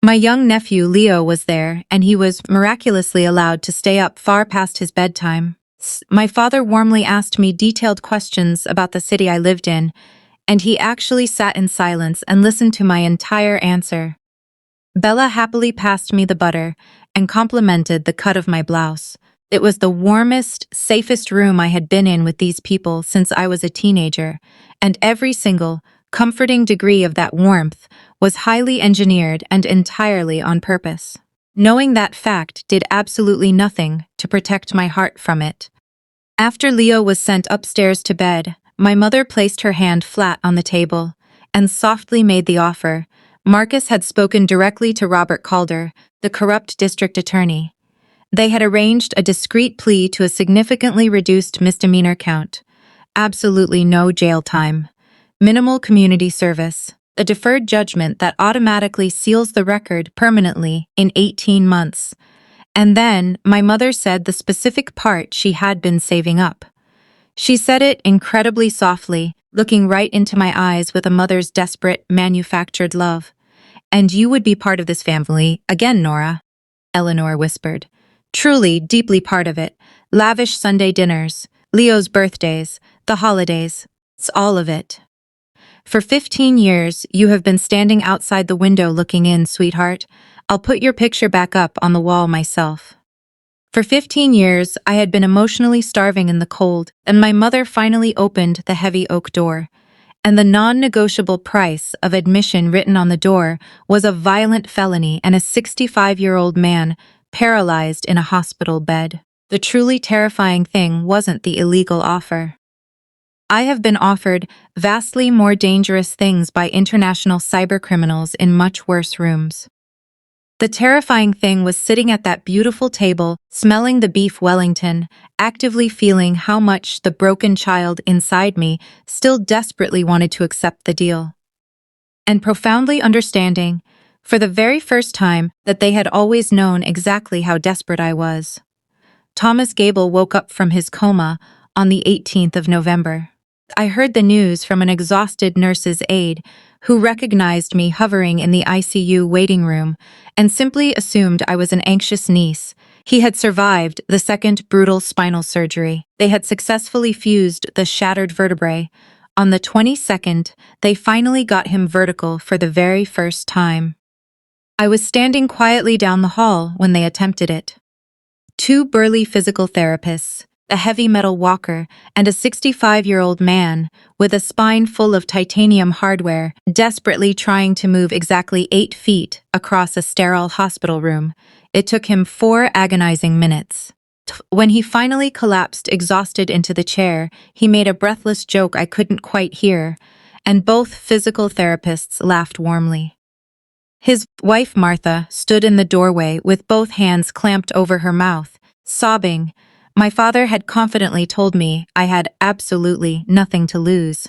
My young nephew Leo was there, and he was miraculously allowed to stay up far past his bedtime. My father warmly asked me detailed questions about the city I lived in, and he actually sat in silence and listened to my entire answer. Bella happily passed me the butter and complimented the cut of my blouse. It was the warmest, safest room I had been in with these people since I was a teenager, and every single, comforting degree of that warmth was highly engineered and entirely on purpose. Knowing that fact did absolutely nothing to protect my heart from it. After Leo was sent upstairs to bed, my mother placed her hand flat on the table and softly made the offer. Marcus had spoken directly to Robert Calder, the corrupt district attorney. They had arranged a discreet plea to a significantly reduced misdemeanor count. Absolutely no jail time. Minimal community service. A deferred judgment that automatically seals the record permanently in 18 months. And then, my mother said the specific part she had been saving up. She said it incredibly softly, looking right into my eyes with a mother's desperate, manufactured love. "And you would be part of this family, again, Nora," Eleanor whispered. "Truly, deeply part of it. Lavish Sunday dinners, Leo's birthdays, the holidays. It's all of it. For 15 years, you have been standing outside the window looking in, sweetheart. I'll put your picture back up on the wall myself." For 15 years, I had been emotionally starving in the cold, and my mother finally opened the heavy oak door. And the non-negotiable price of admission written on the door was a violent felony and a 65-year-old man paralyzed in a hospital bed. The truly terrifying thing wasn't the illegal offer. I have been offered vastly more dangerous things by international cybercriminals in much worse rooms. The terrifying thing was sitting at that beautiful table, smelling the beef Wellington, actively feeling how much the broken child inside me still desperately wanted to accept the deal. And profoundly understanding, for the very first time, that they had always known exactly how desperate I was. Thomas Gable woke up from his coma on the 18th of November. I heard the news from an exhausted nurse's aide who recognized me hovering in the ICU waiting room and simply assumed I was an anxious niece. He had survived the second brutal spinal surgery. They had successfully fused the shattered vertebrae. On the 22nd, they finally got him vertical for the very first time. I was standing quietly down the hall when they attempted it. Two burly physical therapists, a heavy metal walker, and a 65-year-old man with a spine full of titanium hardware, desperately trying to move exactly 8 feet across a sterile hospital room. It took him 4 agonizing minutes. When he finally collapsed exhausted into the chair, he made a breathless joke I couldn't quite hear, and both physical therapists laughed warmly. His wife Martha stood in the doorway with both hands clamped over her mouth, sobbing. My father had confidently told me I had absolutely nothing to lose.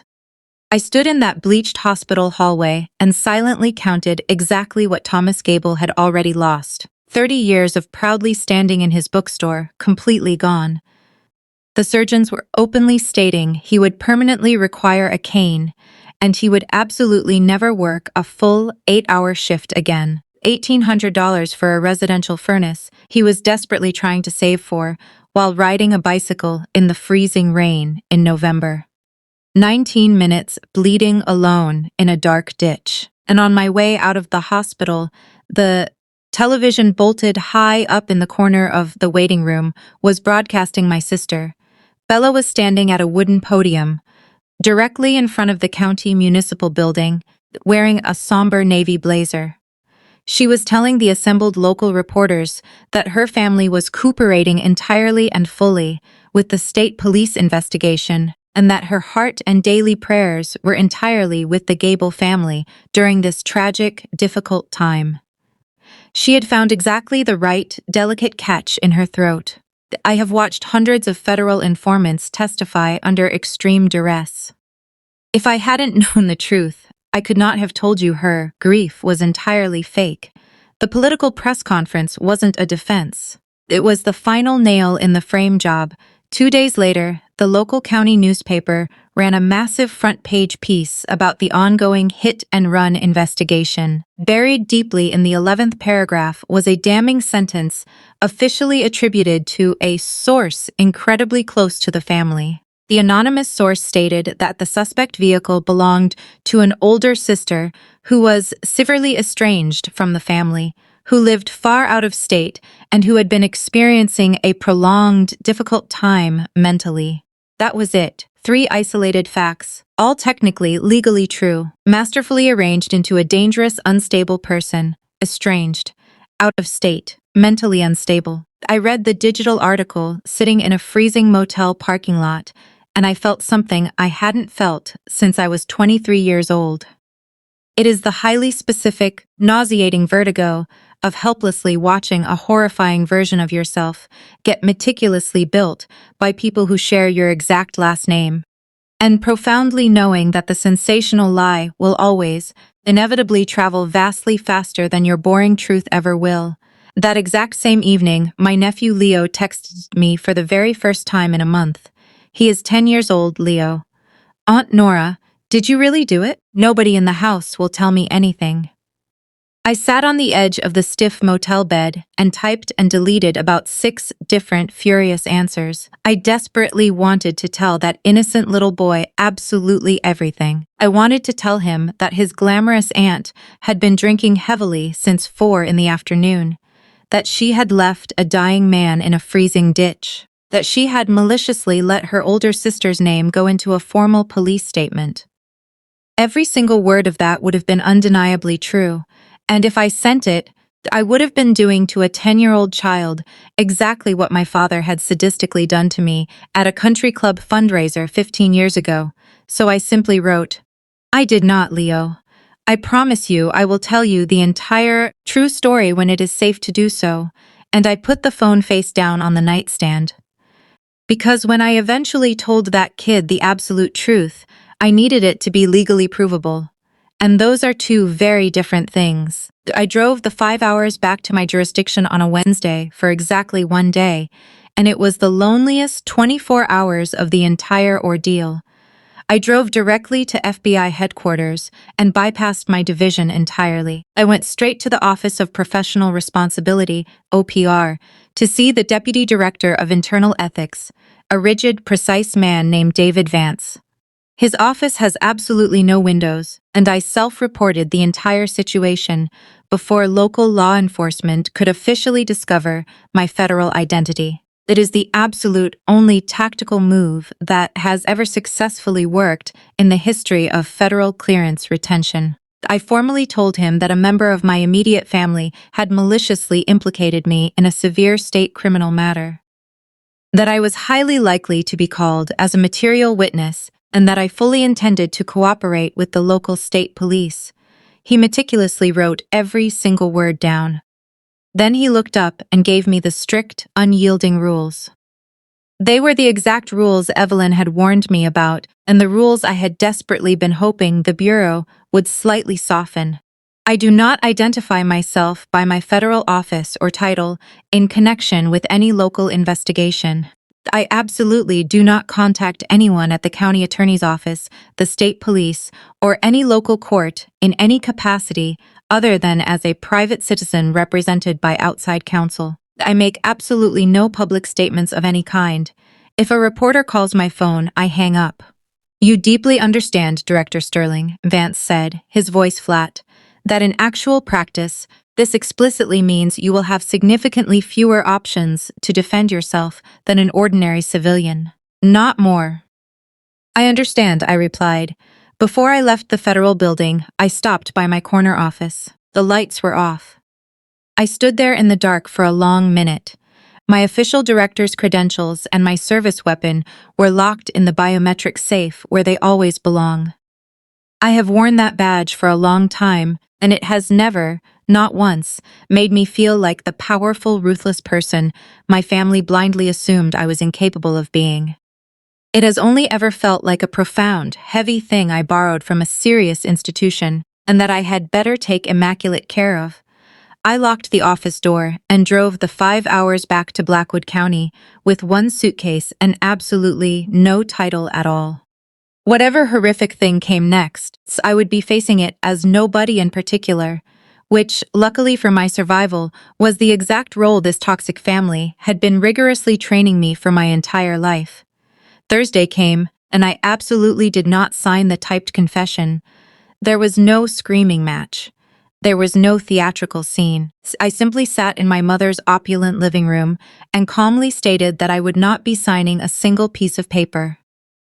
I stood in that bleached hospital hallway and silently counted exactly what Thomas Gable had already lost. 30 years of proudly standing in his bookstore, completely gone. The surgeons were openly stating he would permanently require a cane, and he would absolutely never work a full 8-hour shift again. $1,800 for a residential furnace he was desperately trying to save for, while riding a bicycle in the freezing rain in November. 19 minutes bleeding alone in a dark ditch. And on my way out of the hospital, the television bolted high up in the corner of the waiting room was broadcasting my sister. Bella was standing at a wooden podium, directly in front of the county municipal building, wearing a somber navy blazer. She was telling the assembled local reporters that her family was recuperating entirely and fully, with the state police investigation, and that her heart and daily prayers were entirely with the Gable family during this tragic, difficult time. She had found exactly the right, delicate catch in her throat. I have watched hundreds of federal informants testify under extreme duress. If I hadn't known the truth, I could not have told you her grief was entirely fake. The political press conference wasn't a defense. It was the final nail in the frame job. 2 days later, the local county newspaper ran a massive front-page piece about the ongoing hit-and-run investigation. Buried deeply in the 11th paragraph was a damning sentence officially attributed to a source incredibly close to the family. The anonymous source stated that the suspect vehicle belonged to an older sister who was severely estranged from the family, who lived far out of state, and who had been experiencing a prolonged, difficult time mentally. That was it. 3 isolated facts, all technically legally true, masterfully arranged into a dangerous, unstable person, estranged, out of state, mentally unstable. I read the digital article sitting in a freezing motel parking lot, and I felt something I hadn't felt since I was 23 years old. It is the highly specific, nauseating vertigo of helplessly watching a horrifying version of yourself get meticulously built by people who share your exact last name, and profoundly knowing that the sensational lie will always, inevitably travel vastly faster than your boring truth ever will. That exact same evening, my nephew Leo texted me for the very first time in a month. He is 10 years old, Leo. Aunt Nora, did you really do it? Nobody in the house will tell me anything. I sat on the edge of the stiff motel bed and typed and deleted about 6 different furious answers. I desperately wanted to tell that innocent little boy absolutely everything. I wanted to tell him that his glamorous aunt had been drinking heavily since 4 in the afternoon, that she had left a dying man in a freezing ditch, that she had maliciously let her older sister's name go into a formal police statement. Every single word of that would have been undeniably true, and if I sent it, I would have been doing to a 10-year-old child exactly what my father had sadistically done to me at a country club fundraiser 15 years ago. So I simply wrote, "I did not, Leo. I promise you I will tell you the entire, true story when it is safe to do so," and I put the phone face down on the nightstand. Because when I eventually told that kid the absolute truth, I needed it to be legally provable. And those are 2 very different things. I drove the 5 hours back to my jurisdiction on a Wednesday for exactly 1 day, and it was the loneliest 24 hours of the entire ordeal. I drove directly to FBI headquarters and bypassed my division entirely. I went straight to the Office of Professional Responsibility, OPR, to see the Deputy Director of Internal Ethics, a rigid, precise man named David Vance. His office has absolutely no windows, and I self-reported the entire situation before local law enforcement could officially discover my federal identity. It is the absolute only tactical move that has ever successfully worked in the history of federal clearance retention. I formally told him that a member of my immediate family had maliciously implicated me in a severe state criminal matter, that I was highly likely to be called as a material witness, and that I fully intended to cooperate with the local state police. He meticulously wrote every single word down. Then he looked up and gave me the strict, unyielding rules. They were the exact rules Evelyn had warned me about, and the rules I had desperately been hoping the Bureau would slightly soften. I do not identify myself by my federal office or title in connection with any local investigation. I absolutely do not contact anyone at the county attorney's office, the state police, or any local court in any capacity other than as a private citizen represented by outside counsel. I make absolutely no public statements of any kind. If a reporter calls my phone, I hang up. "You deeply understand, Director Sterling," Vance said, his voice flat, "that in actual practice, this explicitly means you will have significantly fewer options to defend yourself than an ordinary civilian. Not more." "I understand," I replied. Before I left the federal building, I stopped by my corner office. The lights were off. I stood there in the dark for a long minute. My official director's credentials and my service weapon were locked in the biometric safe where they always belong. I have worn that badge for a long time, and it has never, not once, made me feel like the powerful, ruthless person my family blindly assumed I was incapable of being. It has only ever felt like a profound, heavy thing I borrowed from a serious institution, and that I had better take immaculate care of. I locked the office door and drove the 5 hours back to Blackwood County with one suitcase and absolutely no title at all. Whatever horrific thing came next, I would be facing it as nobody in particular, which, luckily for my survival, was the exact role this toxic family had been rigorously training me for my entire life. Thursday came, and I absolutely did not sign the typed confession. There was no screaming match. There was no theatrical scene. I simply sat in my mother's opulent living room and calmly stated that I would not be signing a single piece of paper.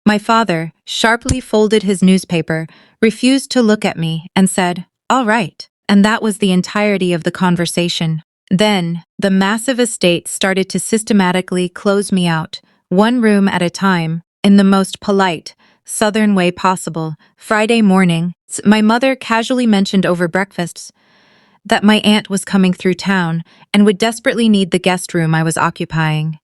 My father sharply folded his newspaper, refused to look at me, and said, "All right." And that was the entirety of the conversation. Then, the massive estate started to systematically close me out, one room at a time, in the most polite, Southern way possible. Friday morning, my mother casually mentioned over breakfast that my aunt was coming through town and would desperately need the guest room I was occupying.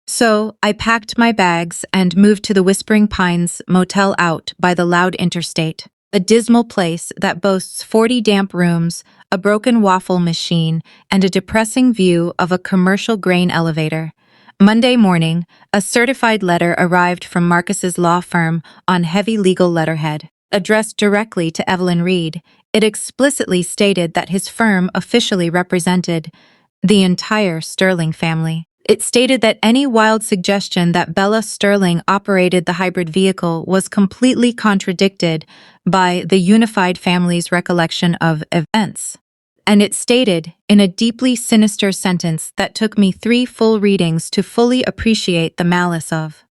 So, I packed my bags and moved to the Whispering Pines motel out by the loud interstate, a dismal place that boasts 40 damp rooms, a broken waffle machine, and a depressing view of a commercial grain elevator. Monday morning, a certified letter arrived from Marcus's law firm on heavy legal letterhead. Addressed directly to Evelyn Reed, it explicitly stated that his firm officially represented the entire Sterling family. It stated that any wild suggestion that Bella Sterling operated the hybrid vehicle was completely contradicted by the unified family's recollection of events. And it stated, in a deeply sinister sentence that took me 3 full readings to fully appreciate the malice of,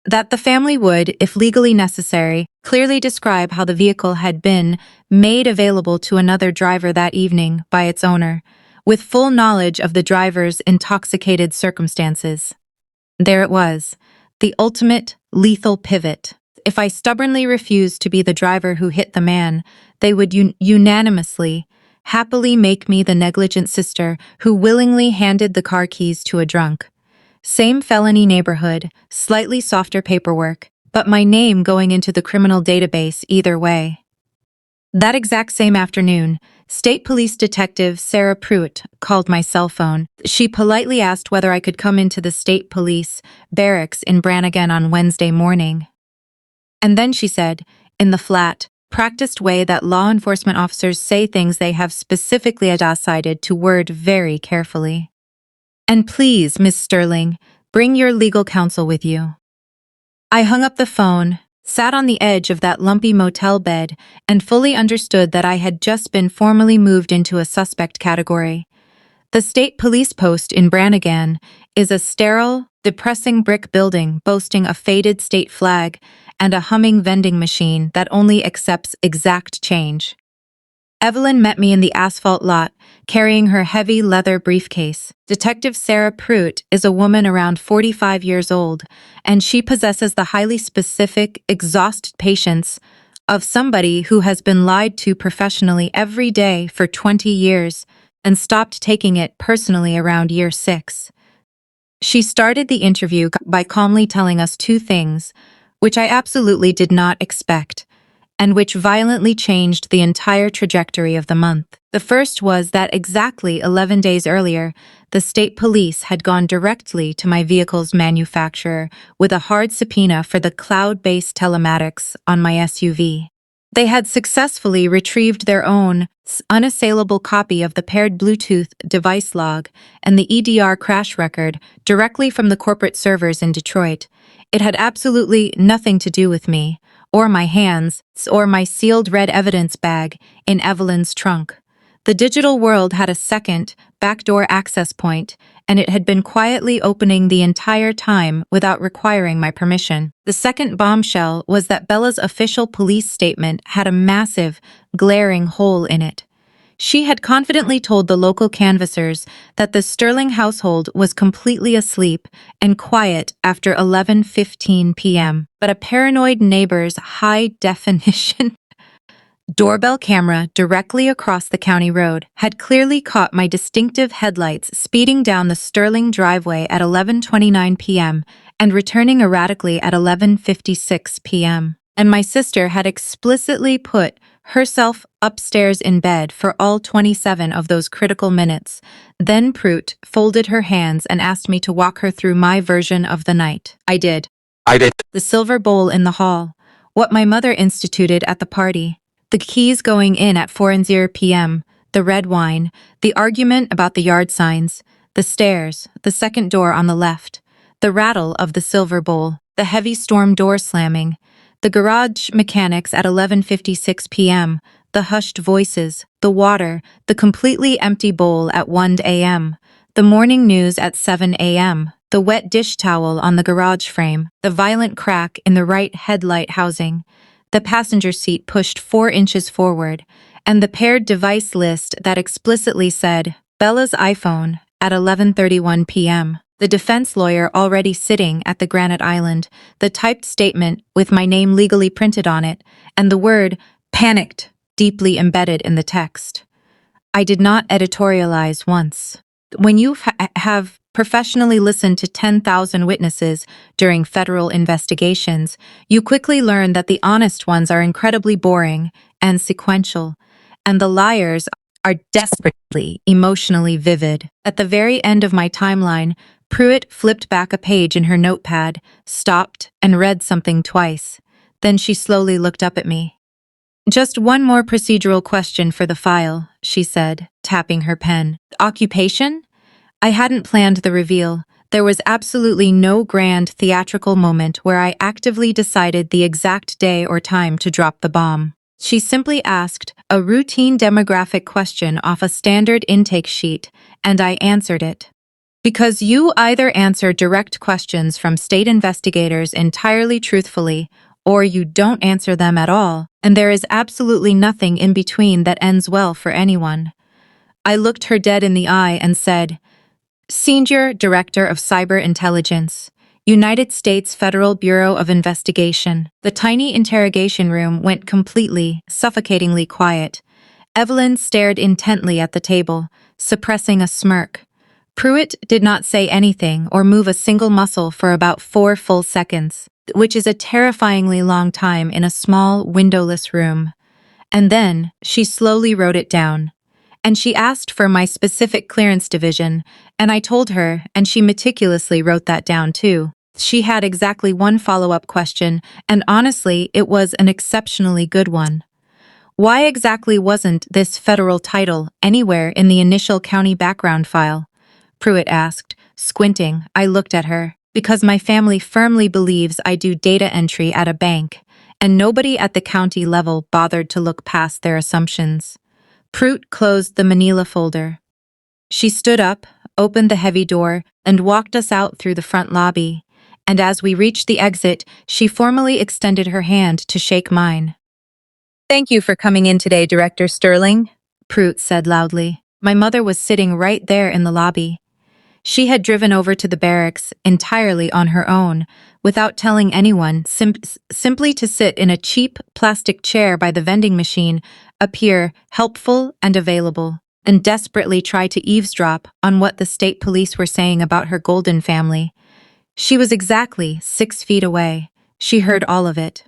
that the family would, if legally necessary, clearly describe how the vehicle had been made available to another driver that evening by its owner, with full knowledge of the driver's intoxicated circumstances. There it was, the ultimate lethal pivot. If I stubbornly refused to be the driver who hit the man, they would unanimously, happily make me the negligent sister who willingly handed the car keys to a drunk. Same felony neighborhood, slightly softer paperwork, but my name going into the criminal database either way. That exact same afternoon, State Police Detective Sarah Pruitt called my cell phone. She politely asked whether I could come into the State Police barracks in Brannigan on Wednesday morning. And then she said, in the flat, practiced way that law enforcement officers say things they have specifically decided to word very carefully. "And please, Miss Sterling, bring your legal counsel with you." I hung up the phone, sat on the edge of that lumpy motel bed, and fully understood that I had just been formally moved into a suspect category. The state police post in Brannigan is a sterile, depressing brick building boasting a faded state flag and a humming vending machine that only accepts exact change. Evelyn met me in the asphalt lot, carrying her heavy leather briefcase. Detective Sarah Pruitt is a woman around 45 years old, and she possesses the highly specific, exhausted patience of somebody who has been lied to professionally every day for 20 years and stopped taking it personally around year 6. She started the interview by calmly telling us 2 things, which I absolutely did not expect, and which violently changed the entire trajectory of the month. The first was that exactly 11 days earlier, the state police had gone directly to my vehicle's manufacturer with a hard subpoena for the cloud-based telematics on my SUV. They had successfully retrieved their own unassailable copy of the paired Bluetooth device log and the EDR crash record directly from the corporate servers in Detroit. It had absolutely nothing to do with me, or my hands, or my sealed red evidence bag in Evelyn's trunk. The digital world had a second, backdoor access point, and it had been quietly opening the entire time without requiring my permission. The second bombshell was that Bella's official police statement had a massive, glaring hole in it. She had confidently told the local canvassers that the Sterling household was completely asleep and quiet after 11:15 p.m., but a paranoid neighbor's high-definition doorbell camera directly across the county road had clearly caught my distinctive headlights speeding down the Sterling driveway at 11:29 p.m. and returning erratically at 11:56 p.m. And my sister had explicitly put herself upstairs in bed for all 27 of those critical minutes. Then Prout folded her hands and asked me to walk her through my version of the night. I did. The silver bowl in the hall, what my mother instituted at the party, the keys going in at 4:00 p.m., the red wine, the argument about the yard signs, the stairs, the second door on the left, the rattle of the silver bowl, the heavy storm door slamming, the garage mechanics at 11:56 p.m., the hushed voices, the water, the completely empty bowl at 1 a.m., the morning news at 7 a.m., the wet dish towel on the garage frame, the violent crack in the right headlight housing, the passenger seat pushed 4 inches forward, and the paired device list that explicitly said, Bella's iPhone, at 11:31 p.m. The defense lawyer already sitting at the granite island, the typed statement with my name legally printed on it, and the word panicked deeply embedded in the text. I did not editorialize once. When you have professionally listened to 10,000 witnesses during federal investigations, you quickly learn that the honest ones are incredibly boring and sequential, and the liars are desperately emotionally vivid. At the very end of my timeline, Pruitt flipped back a page in her notepad, stopped, and read something twice. Then she slowly looked up at me. Just one more procedural question for the file, she said, tapping her pen. Occupation? I hadn't planned the reveal. There was absolutely no grand theatrical moment where I actively decided the exact day or time to drop the bomb. She simply asked a routine demographic question off a standard intake sheet, and I answered it. Because you either answer direct questions from state investigators entirely truthfully, or you don't answer them at all, and there is absolutely nothing in between that ends well for anyone. I looked her dead in the eye and said, Senior Director of Cyber Intelligence, United States Federal Bureau of Investigation. The tiny interrogation room went completely, suffocatingly quiet. Evelyn stared intently at the table, suppressing a smirk. Pruitt did not say anything or move a single muscle for about 4 full seconds, which is a terrifyingly long time in a small, windowless room. And then she slowly wrote it down. And she asked for my specific clearance division, and I told her, and she meticulously wrote that down too. She had exactly one follow-up question, and honestly, it was an exceptionally good one. Why exactly wasn't this federal title anywhere in the initial county background file? Pruitt asked, squinting. I looked at her. Because my family firmly believes I do data entry at a bank, and nobody at the county level bothered to look past their assumptions. Pruitt closed the manila folder. She stood up, opened the heavy door, and walked us out through the front lobby. And as we reached the exit, she formally extended her hand to shake mine. Thank you for coming in today, Director Sterling, Pruitt said loudly. My mother was sitting right there in the lobby. She had driven over to the barracks entirely on her own, without telling anyone, simply to sit in a cheap plastic chair by the vending machine, appear helpful and available, and desperately try to eavesdrop on what the state police were saying about her Golden family. She was exactly 6 feet away. She heard all of it.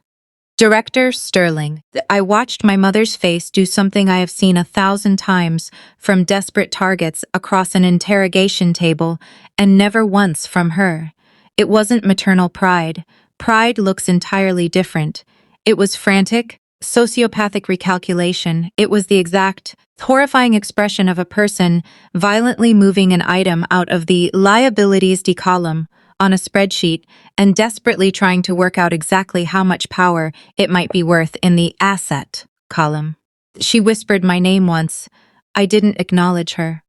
Director Sterling. I watched my mother's face do something I have seen 1,000 times from desperate targets across an interrogation table, and never once from her. It wasn't maternal pride. Pride looks entirely different. It was frantic, sociopathic recalculation. It was the exact, horrifying expression of a person violently moving an item out of the liabilities column on a spreadsheet and desperately trying to work out exactly how much power it might be worth in the asset column. She whispered my name once. I didn't acknowledge her.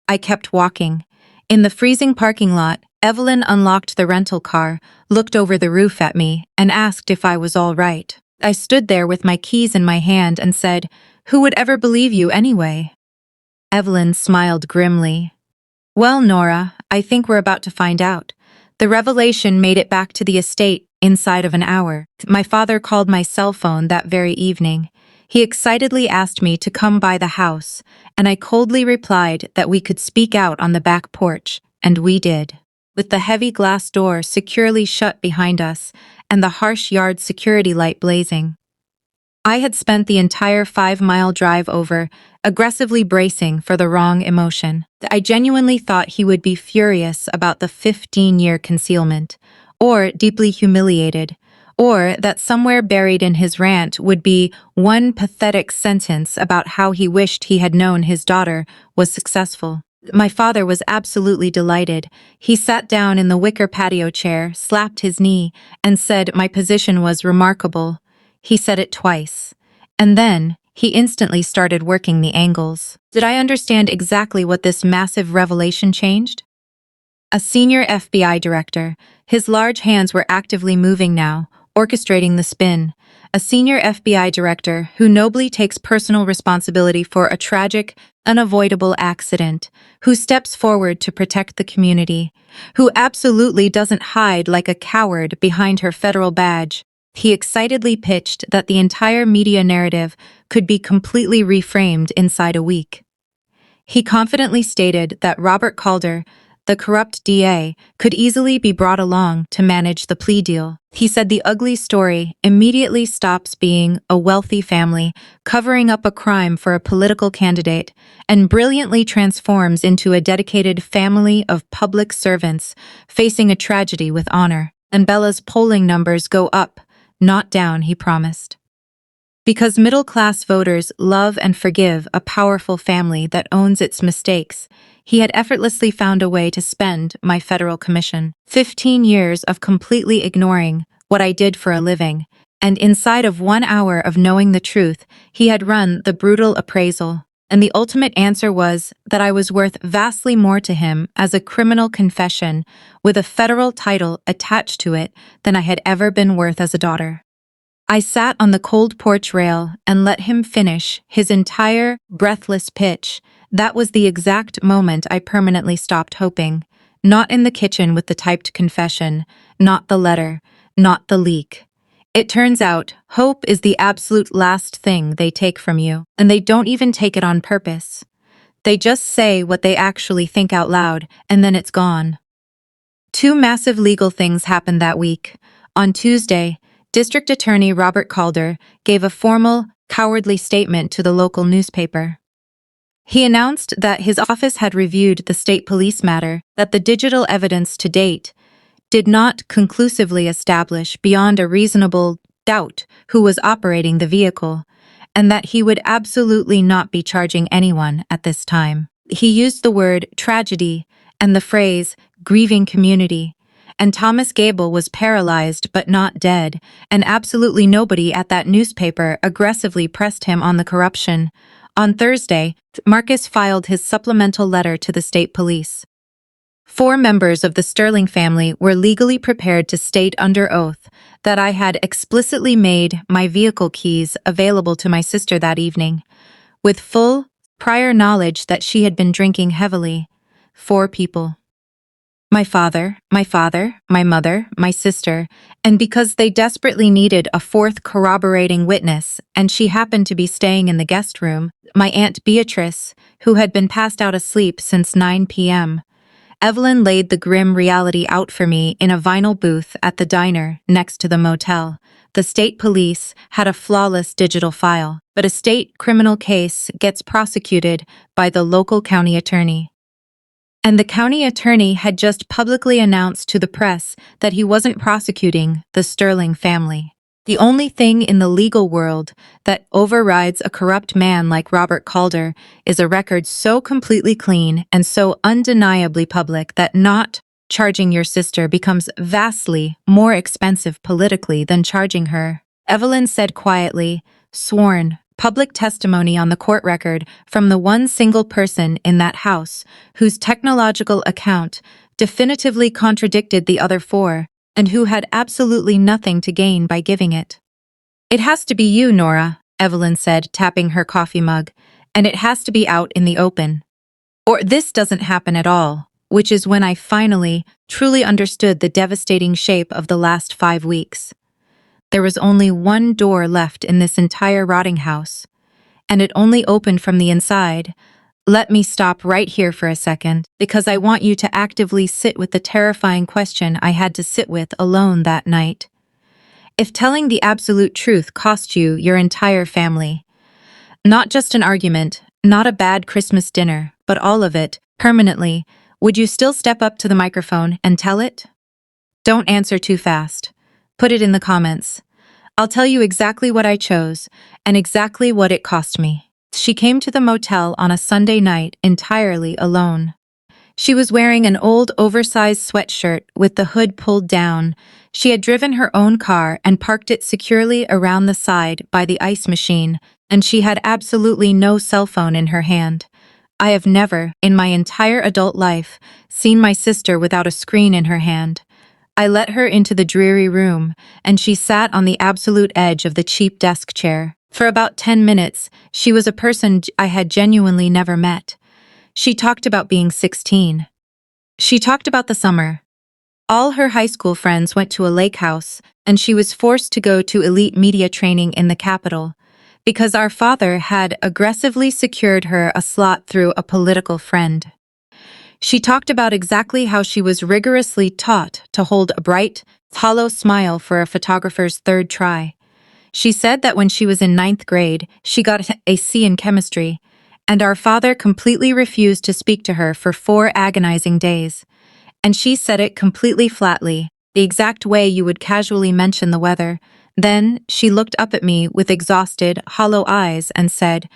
I kept walking. In the freezing parking lot, Evelyn unlocked the rental car, looked over the roof at me, and asked if I was all right. I stood there with my keys in my hand and said, "Who would ever believe you anyway?" Evelyn smiled grimly. Well, Nora, I think we're about to find out. The revelation made it back to the estate inside of an hour. My father called my cell phone that very evening. He excitedly asked me to come by the house, and I coldly replied that we could speak out on the back porch, and we did. With the heavy glass door securely shut behind us and the harsh yard security light blazing. I had spent the entire 5-mile drive over, aggressively bracing for the wrong emotion. I genuinely thought he would be furious about the 15-year concealment, or deeply humiliated, or that somewhere buried in his rant would be one pathetic sentence about how he wished he had known his daughter was successful. My father was absolutely delighted. He sat down in the wicker patio chair, slapped his knee, and said my position was remarkable. He said it twice. And then, he instantly started working the angles. Did I understand exactly what this massive revelation changed? A senior FBI director, his large hands were actively moving now, orchestrating the spin. A senior FBI director who nobly takes personal responsibility for a tragic, unavoidable accident, who steps forward to protect the community, who absolutely doesn't hide like a coward behind her federal badge. He excitedly pitched that the entire media narrative could be completely reframed inside a week. He confidently stated that Robert Calder, the corrupt DA, could easily be brought along to manage the plea deal. He said the ugly story immediately stops being a wealthy family covering up a crime for a political candidate and brilliantly transforms into a dedicated family of public servants facing a tragedy with honor. And Bella's polling numbers go up, not down, he promised. Because middle-class voters love and forgive a powerful family that owns its mistakes, he had effortlessly found a way to spend my federal commission. 15 years of completely ignoring what I did for a living, and inside of 1 hour of knowing the truth, he had run the brutal appraisal. And the ultimate answer was that I was worth vastly more to him as a criminal confession with a federal title attached to it than I had ever been worth as a daughter. I sat on the cold porch rail and let him finish his entire, breathless pitch. That was the exact moment I permanently stopped hoping. Not in the kitchen with the typed confession, not the letter, not the leak. It turns out, hope is the absolute last thing they take from you, and they don't even take it on purpose. They just say what they actually think out loud, and then it's gone. 2 massive legal things happened that week. On Tuesday, District Attorney Robert Calder gave a formal, cowardly statement to the local newspaper. He announced that his office had reviewed the state police matter, that the digital evidence to date did not conclusively establish beyond a reasonable doubt who was operating the vehicle, and that he would absolutely not be charging anyone at this time. He used the word tragedy and the phrase grieving community, and Thomas Gable was paralyzed but not dead, and absolutely nobody at that newspaper aggressively pressed him on the corruption. On Thursday, Marcus filed his supplemental letter to the state police. 4 members of the Sterling family were legally prepared to state under oath that I had explicitly made my vehicle keys available to my sister that evening, with full, prior knowledge that she had been drinking heavily. 4 people. My father, my mother, my sister, and because they desperately needed a 4th corroborating witness, and she happened to be staying in the guest room, my Aunt Beatrice, who had been passed out asleep since 9 p.m. Evelyn laid the grim reality out for me in a vinyl booth at the diner next to the motel. The state police had a flawless digital file, but a state criminal case gets prosecuted by the local county attorney. And the county attorney had just publicly announced to the press that he wasn't prosecuting the Sterling family. The only thing in the legal world that overrides a corrupt man like Robert Calder is a record so completely clean and so undeniably public that not charging your sister becomes vastly more expensive politically than charging her. Evelyn said quietly, sworn, public testimony on the court record from the one single person in that house whose technological account definitively contradicted the other 4, and who had absolutely nothing to gain by giving it. It has to be you, Nora, Evelyn said, tapping her coffee mug. and it has to be out in the open. Or this doesn't happen at all, which is when I finally, truly understood the devastating shape of the last 5 weeks. There was only one door left in this entire rotting house, and it only opened from the inside. Let me stop right here for a second, because I want you to actively sit with the terrifying question I had to sit with alone that night. If telling the absolute truth cost you your entire family, not just an argument, not a bad Christmas dinner, but all of it, permanently, would you still step up to the microphone and tell it? Don't answer too fast. Put it in the comments. I'll tell you exactly what I chose, and exactly what it cost me. She came to the motel on a Sunday night entirely alone. She was wearing an old oversized sweatshirt with the hood pulled down. She had driven her own car and parked it securely around the side by the ice machine, and she had absolutely no cell phone in her hand. I have never, in my entire adult life, seen my sister without a screen in her hand. I let her into the dreary room, and she sat on the absolute edge of the cheap desk chair. For about 10 minutes, she was a person I had genuinely never met. She talked about being 16. She talked about the summer. All her high school friends went to a lake house, and she was forced to go to elite media training in the capital, because our father had aggressively secured her a slot through a political friend. She talked about exactly how she was rigorously taught to hold a bright, hollow smile for a photographer's third try. She said that when she was in 9th grade, she got a C in chemistry, and our father completely refused to speak to her for 4 agonizing days. And she said it completely flatly, the exact way you would casually mention the weather. Then she looked up at me with exhausted, hollow eyes and said,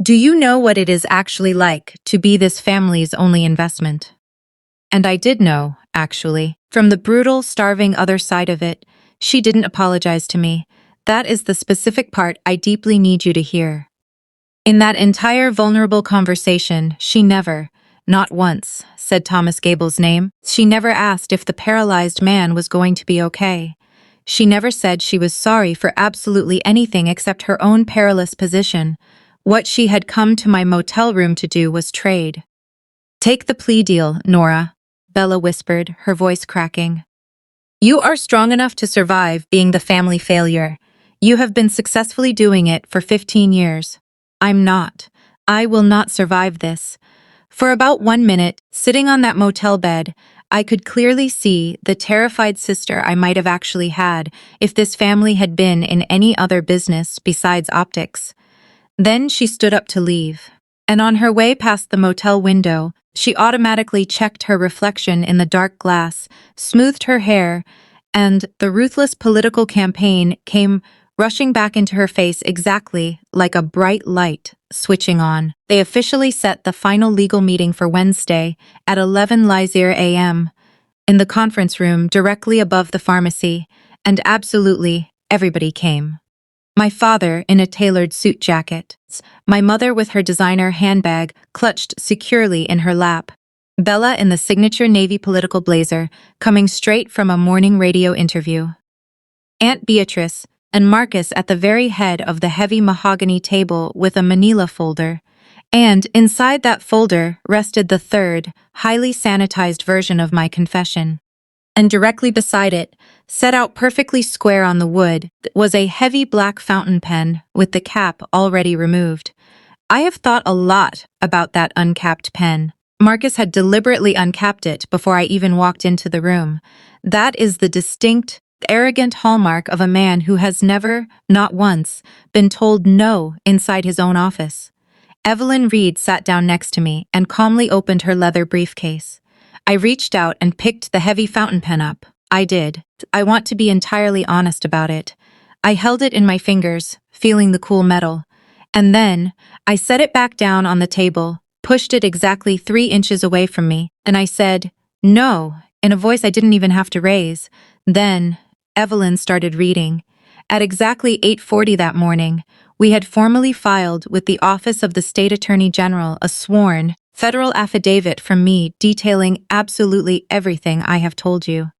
"Do you know what it is actually like to be this family's only investment?" And I did know, actually. From the brutal, starving other side of it, she didn't apologize to me. That is the specific part I deeply need you to hear. In that entire vulnerable conversation, she never, not once, said Thomas Gable's name. She never asked if the paralyzed man was going to be okay. She never said she was sorry for absolutely anything except her own perilous position. What she had come to my motel room to do was trade. "Take the plea deal, Nora," Bella whispered, her voice cracking. "You are strong enough to survive being the family failure. You have been successfully doing it for 15 years. I'm not. I will not survive this." For about 1 minute, sitting on that motel bed, I could clearly see the terrified sister I might have actually had if this family had been in any other business besides optics. Then she stood up to leave, and on her way past the motel window, she automatically checked her reflection in the dark glass, smoothed her hair, and the ruthless political campaign came rushing back into her face exactly like a bright light switching on. They officially set the final legal meeting for Wednesday at 11 a.m. in the conference room directly above the pharmacy, and absolutely everybody came. My father in a tailored suit jacket, my mother with her designer handbag clutched securely in her lap, Bella in the signature navy political blazer coming straight from a morning radio interview, Aunt Beatrice and Marcus at the very head of the heavy mahogany table with a manila folder, and inside that folder rested the third, highly sanitized version of my confession. And directly beside it, set out perfectly square on the wood, was a heavy black fountain pen with the cap already removed. I have thought a lot about that uncapped pen. Marcus had deliberately uncapped it before I even walked into the room. That is the distinct, arrogant hallmark of a man who has never, not once, been told no inside his own office. Evelyn Reed sat down next to me and calmly opened her leather briefcase. I reached out and picked the heavy fountain pen up. I did. I want to be entirely honest about it. I held it in my fingers, feeling the cool metal. And then, I set it back down on the table, pushed it exactly 3 inches away from me, and I said, "No," in a voice I didn't even have to raise. Then, Evelyn started reading. At exactly 8:40 that morning, we had formally filed with the Office of the State Attorney General a sworn, federal affidavit from me detailing absolutely everything I have told you.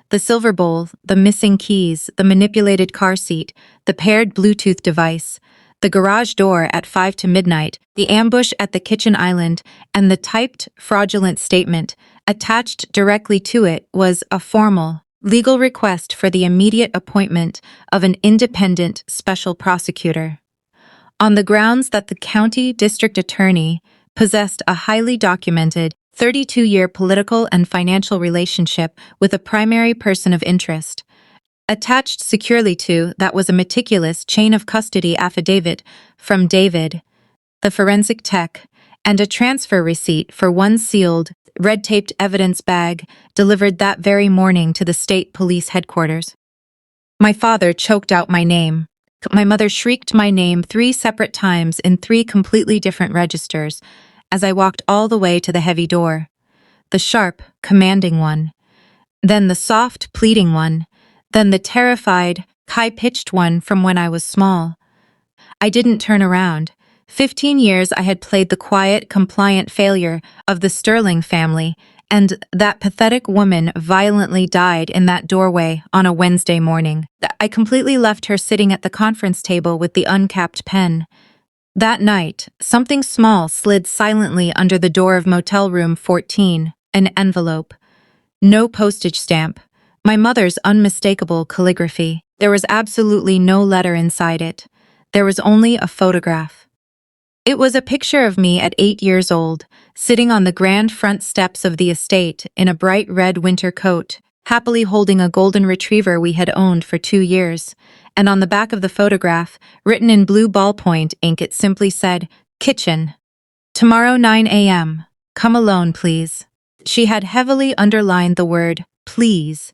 The silver bowl, the missing keys, the manipulated car seat, the paired Bluetooth device, the garage door at 5 to midnight, the ambush at the kitchen island, and the typed fraudulent statement attached directly to it was a formal, legal request for the immediate appointment of an independent special prosecutor. On the grounds that the county district attorney possessed a highly documented 32-year political and financial relationship with a primary person of interest. Attached securely to that was a meticulous chain of custody affidavit from David, the forensic tech, and a transfer receipt for one sealed, red-taped evidence bag delivered that very morning to the state police headquarters. My father choked out my name. My mother shrieked my name 3 separate times in 3 completely different registers as I walked all the way to the heavy door. The sharp, commanding one. Then the soft, pleading one. Then the terrified, high-pitched one from when I was small. I didn't turn around. 15 years I had played the quiet, compliant failure of the Sterling family, and that pathetic woman violently died in that doorway on a Wednesday morning. I completely left her sitting at the conference table with the uncapped pen. That night, something small slid silently under the door of motel room 14, an envelope. No postage stamp. My mother's unmistakable calligraphy. There was absolutely no letter inside it. There was only a photograph. It was a picture of me at 8 years old, sitting on the grand front steps of the estate in a bright red winter coat, happily holding a golden retriever we had owned for 2 years. And on the back of the photograph, written in blue ballpoint ink, it simply said, "Kitchen. Tomorrow 9 a.m. Come alone, please." She had heavily underlined the word, "please."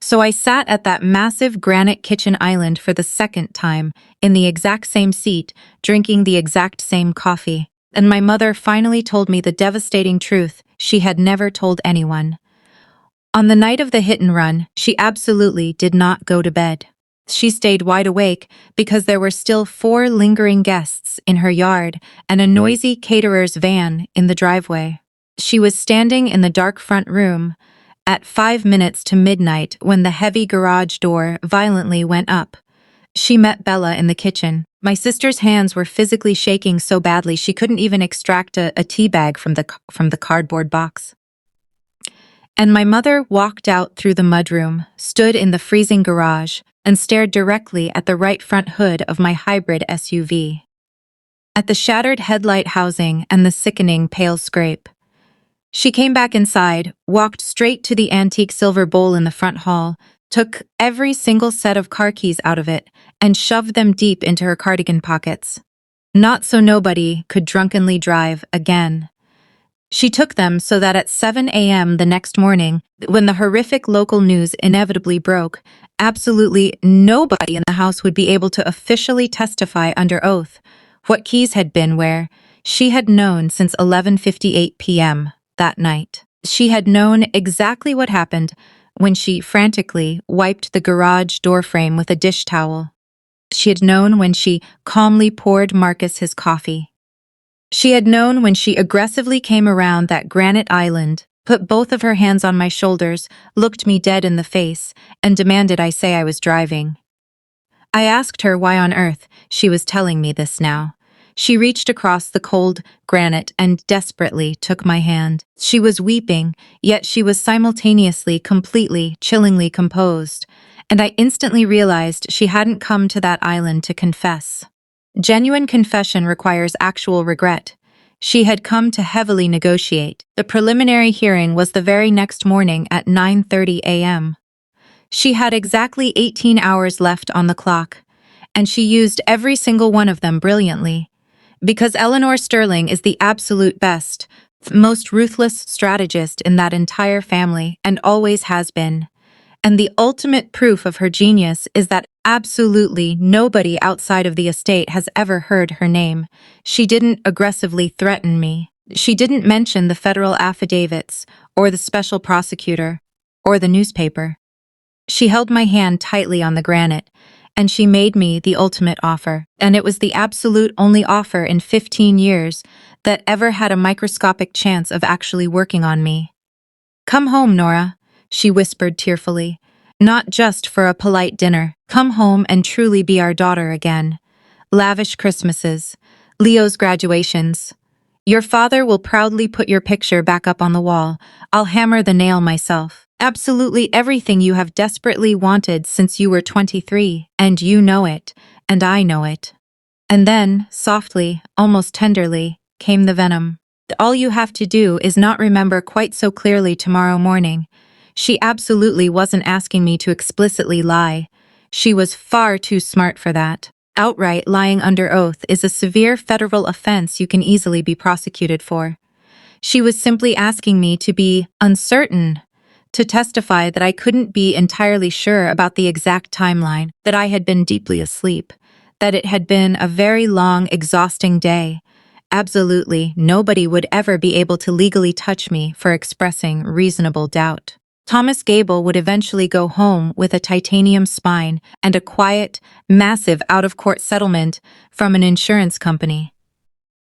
So I sat at that massive granite kitchen island for the second time, in the exact same seat, drinking the exact same coffee. And my mother finally told me the devastating truth she had never told anyone. On the night of the hit and run, she absolutely did not go to bed. She stayed wide awake because there were still 4 lingering guests in her yard and a noisy caterer's van in the driveway. She was standing in the dark front room at 5 minutes to midnight when the heavy garage door violently went up. She met Bella in the kitchen. My sister's hands were physically shaking so badly she couldn't even extract a tea bag from the cardboard box. And my mother walked out through the mudroom, stood in the freezing garage, and stared directly at the right front hood of my hybrid SUV. At the shattered headlight housing and the sickening pale scrape. She came back inside, walked straight to the antique silver bowl in the front hall, took every single set of car keys out of it, and shoved them deep into her cardigan pockets. Not so nobody could drunkenly drive again. She took them so that at 7 a.m. the next morning, when the horrific local news inevitably broke, absolutely nobody in the house would be able to officially testify under oath what keys had been where. She had known since 11:58 p.m. that night. She had known exactly what happened when she frantically wiped the garage doorframe with a dish towel. She had known when she calmly poured Marcus his coffee. She had known when she aggressively came around that granite island, put both of her hands on my shoulders, looked me dead in the face, and demanded I say I was driving. I asked her why on earth she was telling me this now. She reached across the cold granite and desperately took my hand. She was weeping, yet she was simultaneously completely, chillingly composed, and I instantly realized she hadn't come to that island to confess. Genuine confession requires actual regret. She had come to heavily negotiate. The preliminary hearing was the very next morning at 9:30 a.m. She had exactly 18 hours left on the clock, and she used every single one of them brilliantly. Because Eleanor Sterling is the absolute best, most ruthless strategist in that entire family and always has been. And the ultimate proof of her genius is that absolutely nobody outside of the estate has ever heard her name. She didn't aggressively threaten me. She didn't mention the federal affidavits, or the special prosecutor, or the newspaper. She held my hand tightly on the granite, and she made me the ultimate offer. And it was the absolute only offer in 15 years that ever had a microscopic chance of actually working on me. "Come home, Nora," she whispered tearfully. "Not just for a polite dinner. Come home and truly be our daughter again. lavish Christmases, Leo's graduations. Your father will proudly put your picture back up on the wall. I'll hammer the nail myself. Absolutely everything you have desperately wanted since you were 23, and you know it, and I know it. And then, softly, almost tenderly, came the venom. All you have to do is not remember quite so clearly tomorrow morning. She absolutely wasn't asking me to explicitly lie. She was far too smart for that. Outright lying under oath is a severe federal offense you can easily be prosecuted for. She was simply asking me to be uncertain, to testify that I couldn't be entirely sure about the exact timeline, that I had been deeply asleep, that it had been a very long, exhausting day. Absolutely nobody would ever be able to legally touch me for expressing reasonable doubt. Thomas Gable would eventually go home with a titanium spine and a quiet, massive out-of-court settlement from an insurance company.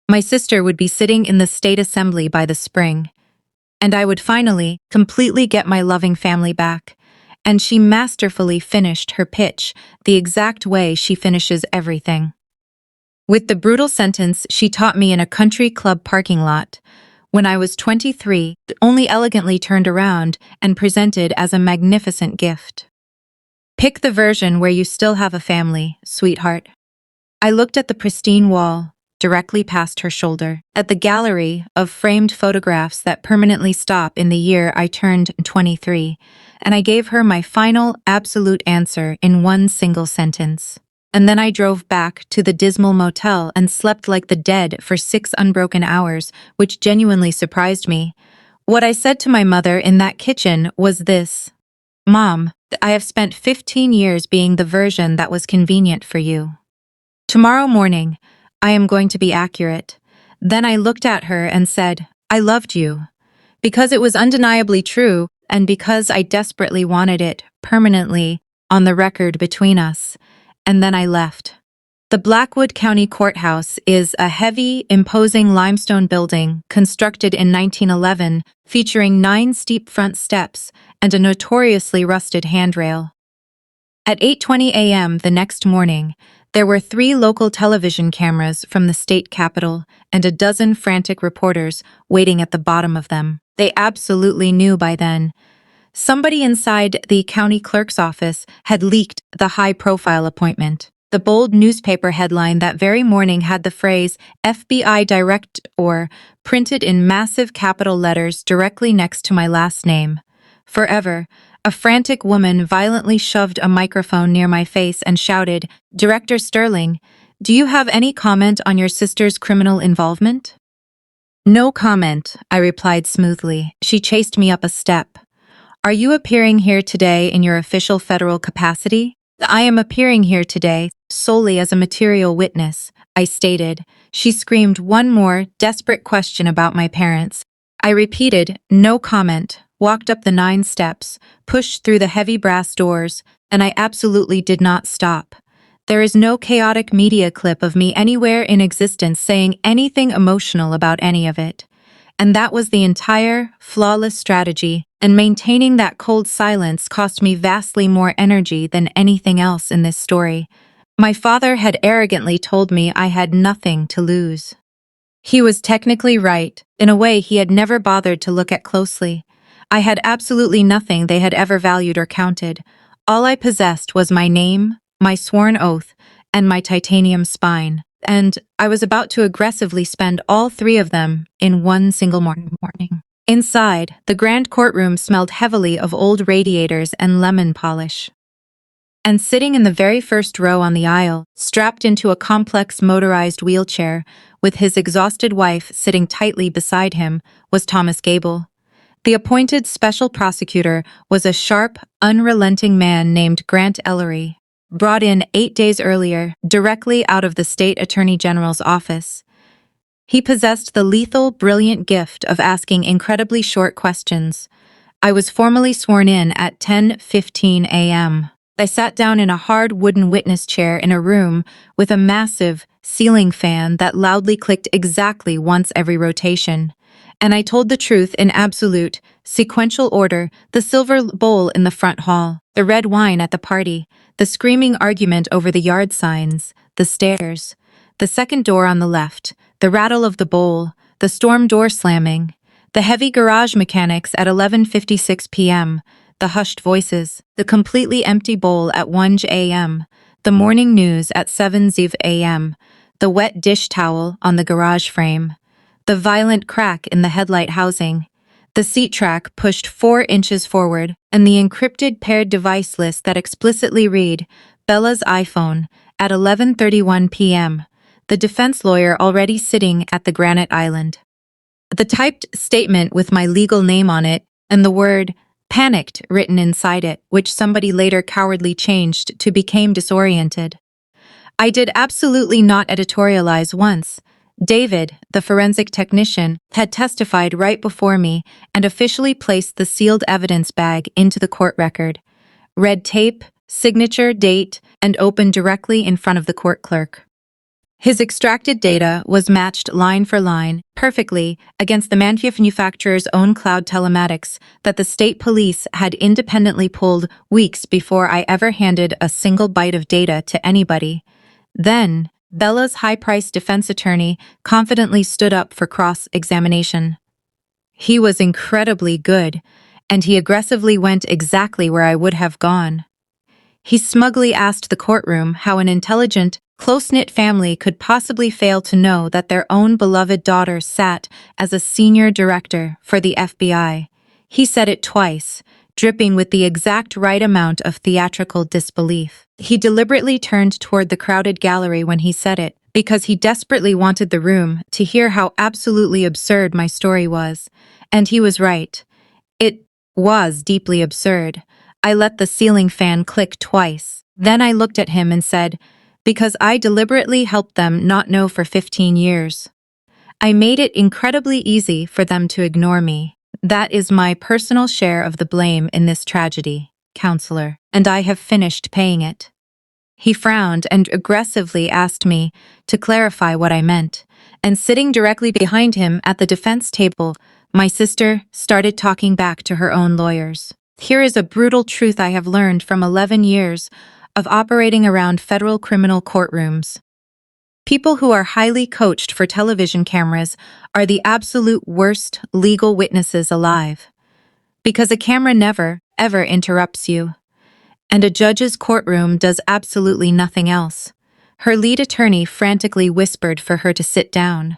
My sister would be sitting in the state assembly by the spring, and I would finally, completely get my loving family back. And she masterfully finished her pitch the exact way she finishes everything. With the brutal sentence she taught me in a country club parking lot, when I was 23, only elegantly turned around and presented as a magnificent gift. Pick the version where you still have a family, sweetheart. I looked at the pristine wall, directly past her shoulder, at the gallery of framed photographs that permanently stop in the year I turned 23, and I gave her my final, absolute answer in one single sentence. And then I drove back to the dismal motel and slept like the dead for 6 unbroken hours, which genuinely surprised me. What I said to my mother in that kitchen was this: Mom, I have spent 15 years being the version that was convenient for you. Tomorrow morning, I am going to be accurate. Then I looked at her and said, I loved you. Because it was undeniably true, and because I desperately wanted it permanently on the record between us. And then I left. The Blackwood County Courthouse is a heavy, imposing limestone building constructed in 1911, featuring 9 steep front steps and a notoriously rusted handrail. At 8:20 a.m. the next morning, there were 3 local television cameras from the state capitol and a dozen frantic reporters waiting at the bottom of them. They absolutely knew by then. Somebody inside the county clerk's office had leaked the high-profile appointment. The bold newspaper headline that very morning had the phrase FBI Director printed in massive capital letters directly next to my last name. Forever, a frantic woman violently shoved a microphone near my face and shouted, Director Sterling, do you have any comment on your sister's criminal involvement? No comment, I replied smoothly. She chased me up a step. Are you appearing here today in your official federal capacity? I am appearing here today solely as a material witness, I stated. She screamed one more desperate question about my parents. I repeated, no comment, walked up the 9 steps, pushed through the heavy brass doors, and I absolutely did not stop. There is no chaotic media clip of me anywhere in existence saying anything emotional about any of it. And that was the entire, flawless strategy, and maintaining that cold silence cost me vastly more energy than anything else in this story. My father had arrogantly told me I had nothing to lose. He was technically right, in a way he had never bothered to look at closely. I had absolutely nothing they had ever valued or counted. All I possessed was my name, my sworn oath, and my titanium spine. And I was about to aggressively spend all 3 of them in one single morning. Inside, the grand courtroom smelled heavily of old radiators and lemon polish. And sitting in the very first row on the aisle, strapped into a complex motorized wheelchair, with his exhausted wife sitting tightly beside him, was Thomas Gable. The appointed special prosecutor was a sharp, unrelenting man named Grant Ellery, brought in 8 days earlier, directly out of the state attorney general's office. He possessed the lethal, brilliant gift of asking incredibly short questions. I was formally sworn in at 10:15 a.m. I sat down in a hard wooden witness chair in a room with a massive ceiling fan that loudly clicked exactly once every rotation. And I told the truth in absolute, sequential order: the silver bowl in the front hall, the red wine at the party, the screaming argument over the yard signs, the stairs, the second door on the left, the rattle of the bowl, the storm door slamming, the heavy garage mechanics at 11:56 p.m., the hushed voices, the completely empty bowl at 1 a.m., the morning news at 7 a.m., the wet dish towel on the garage frame, the violent crack in the headlight housing, the seat track pushed 4 inches forward, and the encrypted paired device list that explicitly read, Bella's iPhone, at 11:31 p.m., the defense lawyer already sitting at the granite island. The typed statement with my legal name on it, and the word panicked written inside it, which somebody later cowardly changed to became disoriented. I did absolutely not editorialize once. David, the forensic technician, had testified right before me and officially placed the sealed evidence bag into the court record. Red tape, signature, date, and opened directly in front of the court clerk. His extracted data was matched line for line, perfectly, against the manufacturer's own cloud telematics that the state police had independently pulled weeks before I ever handed a single byte of data to anybody. Then, Bella's high-priced defense attorney confidently stood up for cross-examination. He was incredibly good, and he aggressively went exactly where I would have gone. He smugly asked the courtroom how an intelligent, close-knit family could possibly fail to know that their own beloved daughter sat as a senior director for the FBI. He said it twice, dripping with the exact right amount of theatrical disbelief. He deliberately turned toward the crowded gallery when he said it, because he desperately wanted the room to hear how absolutely absurd my story was. And he was right. It was deeply absurd. I let the ceiling fan click twice. Then I looked at him and said, because I deliberately helped them not know for 15 years. I made it incredibly easy for them to ignore me. That is my personal share of the blame in this tragedy, counselor, and I have finished paying it. He frowned and aggressively asked me to clarify what I meant, and sitting directly behind him at the defense table, my sister started talking back to her own lawyers. Here is a brutal truth I have learned from 11 years of operating around federal criminal courtrooms. People who are highly coached for television cameras are the absolute worst legal witnesses alive. Because a camera never, ever interrupts you. And a judge's courtroom does absolutely nothing else. Her lead attorney frantically whispered for her to sit down.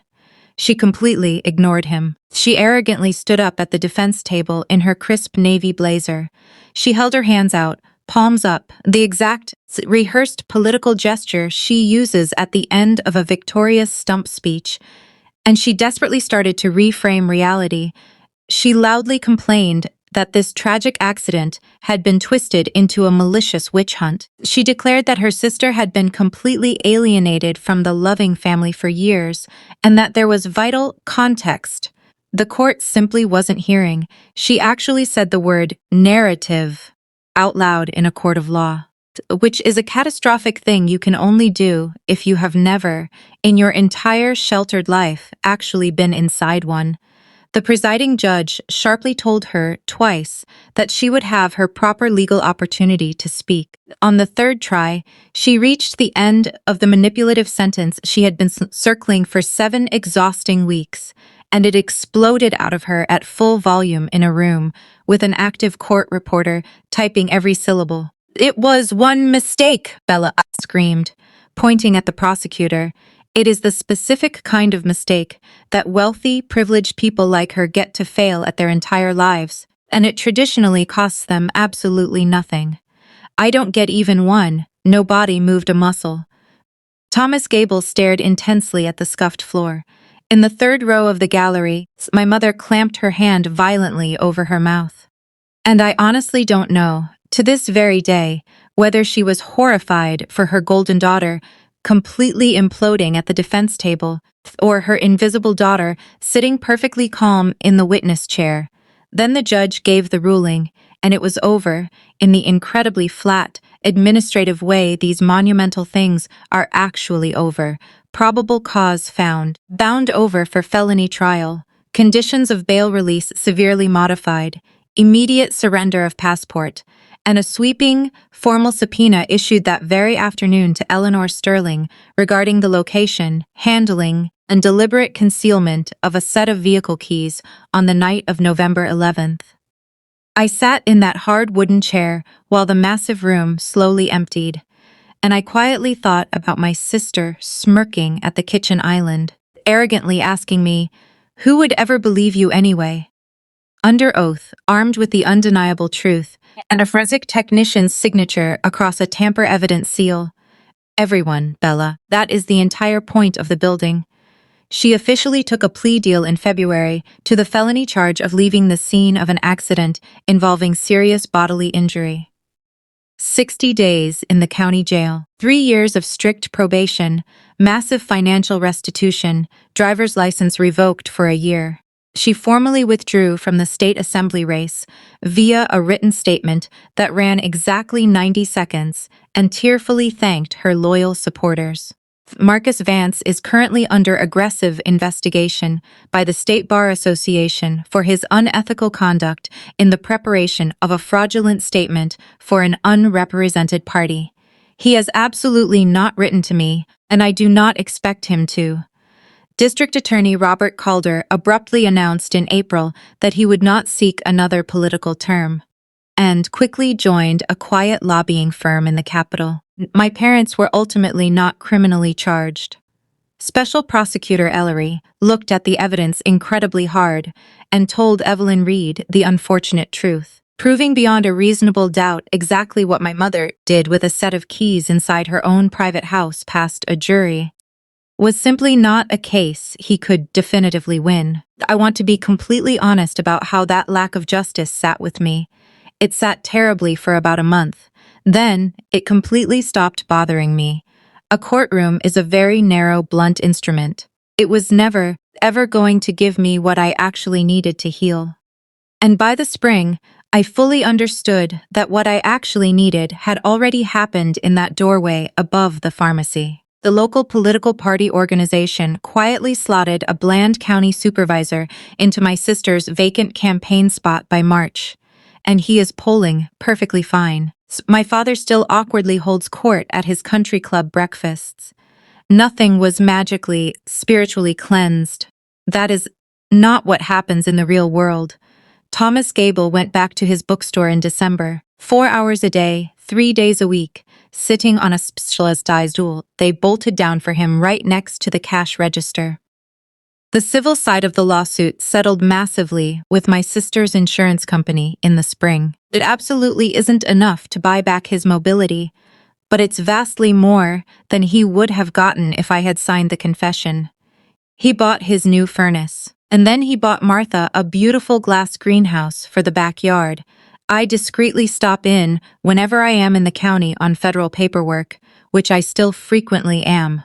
She completely ignored him. She arrogantly stood up at the defense table in her crisp navy blazer. She held her hands out, palms up, the exact rehearsed political gesture she uses at the end of a victorious stump speech, and she desperately started to reframe reality. She loudly complained that this tragic accident had been twisted into a malicious witch hunt. She declared that her sister had been completely alienated from the loving family for years, and that there was vital context. The court simply wasn't hearing. She actually said the word narrative out loud in a court of law, which is a catastrophic thing you can only do if you have never, in your entire sheltered life, actually been inside one. The presiding judge sharply told her twice that she would have her proper legal opportunity to speak. On the third try, she reached the end of the manipulative sentence she had been circling for 7 exhausting weeks, and it exploded out of her at full volume in a room with an active court reporter typing every syllable. "It was one mistake," Bella screamed, pointing at the prosecutor. "It is the specific kind of mistake that wealthy, privileged people like her get to fail at their entire lives, and it traditionally costs them absolutely nothing. I don't get even one. No body moved a muscle." Thomas Gable stared intensely at the scuffed floor. In the third row of the gallery, my mother clamped her hand violently over her mouth. And I honestly don't know, to this very day, whether she was horrified for her golden daughter completely imploding at the defense table, or her invisible daughter sitting perfectly calm in the witness chair. Then the judge gave the ruling, and it was over, in the incredibly flat, administrative way these monumental things are actually over. Probable cause found. Bound over for felony trial. Conditions of bail release severely modified. Immediate surrender of passport. and a sweeping, formal subpoena issued that very afternoon to Eleanor Sterling regarding the location, handling, and deliberate concealment of a set of vehicle keys on the night of November 11th. I sat in that hard wooden chair while the massive room slowly emptied, and I quietly thought about my sister smirking at the kitchen island, arrogantly asking me, "Who would ever believe you anyway?" Under oath, armed with the undeniable truth, and a forensic technician's signature across a tamper-evident seal. Everyone, Bella, that is the entire point of the building. She officially took a plea deal in February to the felony charge of leaving the scene of an accident involving serious bodily injury. 60 days in the county jail, 3 years of strict probation, massive financial restitution, driver's license revoked for a year. She formally withdrew from the state assembly race via a written statement that ran exactly 90 seconds and tearfully thanked her loyal supporters. Marcus Vance is currently under aggressive investigation by the State Bar Association for his unethical conduct in the preparation of a fraudulent statement for an unrepresented party. He has absolutely not written to me, and I do not expect him to. District Attorney Robert Calder abruptly announced in April that he would not seek another political term, and quickly joined a quiet lobbying firm in the Capitol. My parents were ultimately not criminally charged. Special Prosecutor Ellery looked at the evidence incredibly hard and told Evelyn Reed the unfortunate truth, proving beyond a reasonable doubt exactly what my mother did with a set of keys inside her own private house past a jury was simply not a case he could definitively win. I want to be completely honest about how that lack of justice sat with me. It sat terribly for about a month. Then, it completely stopped bothering me. A courtroom is a very narrow, blunt instrument. It was never, ever going to give me what I actually needed to heal. And by the spring, I fully understood that what I actually needed had already happened in that doorway above the pharmacy. The local political party organization quietly slotted a Bland County supervisor into my sister's vacant campaign spot by March, and he is polling perfectly fine. My father still awkwardly holds court at his country club breakfasts. Nothing was magically, spiritually cleansed. That is not what happens in the real world. Thomas Gable went back to his bookstore in December, 4 hours a day, 3 days a week, sitting on a specialized stool they bolted down for him right next to the cash register. The civil side of the lawsuit settled massively with my sister's insurance company in the spring. It absolutely isn't enough to buy back his mobility, but it's vastly more than he would have gotten if I had signed the confession. He bought his new furnace, and then he bought Martha a beautiful glass greenhouse for the backyard. I discreetly stop in whenever I am in the county on federal paperwork, which I still frequently am.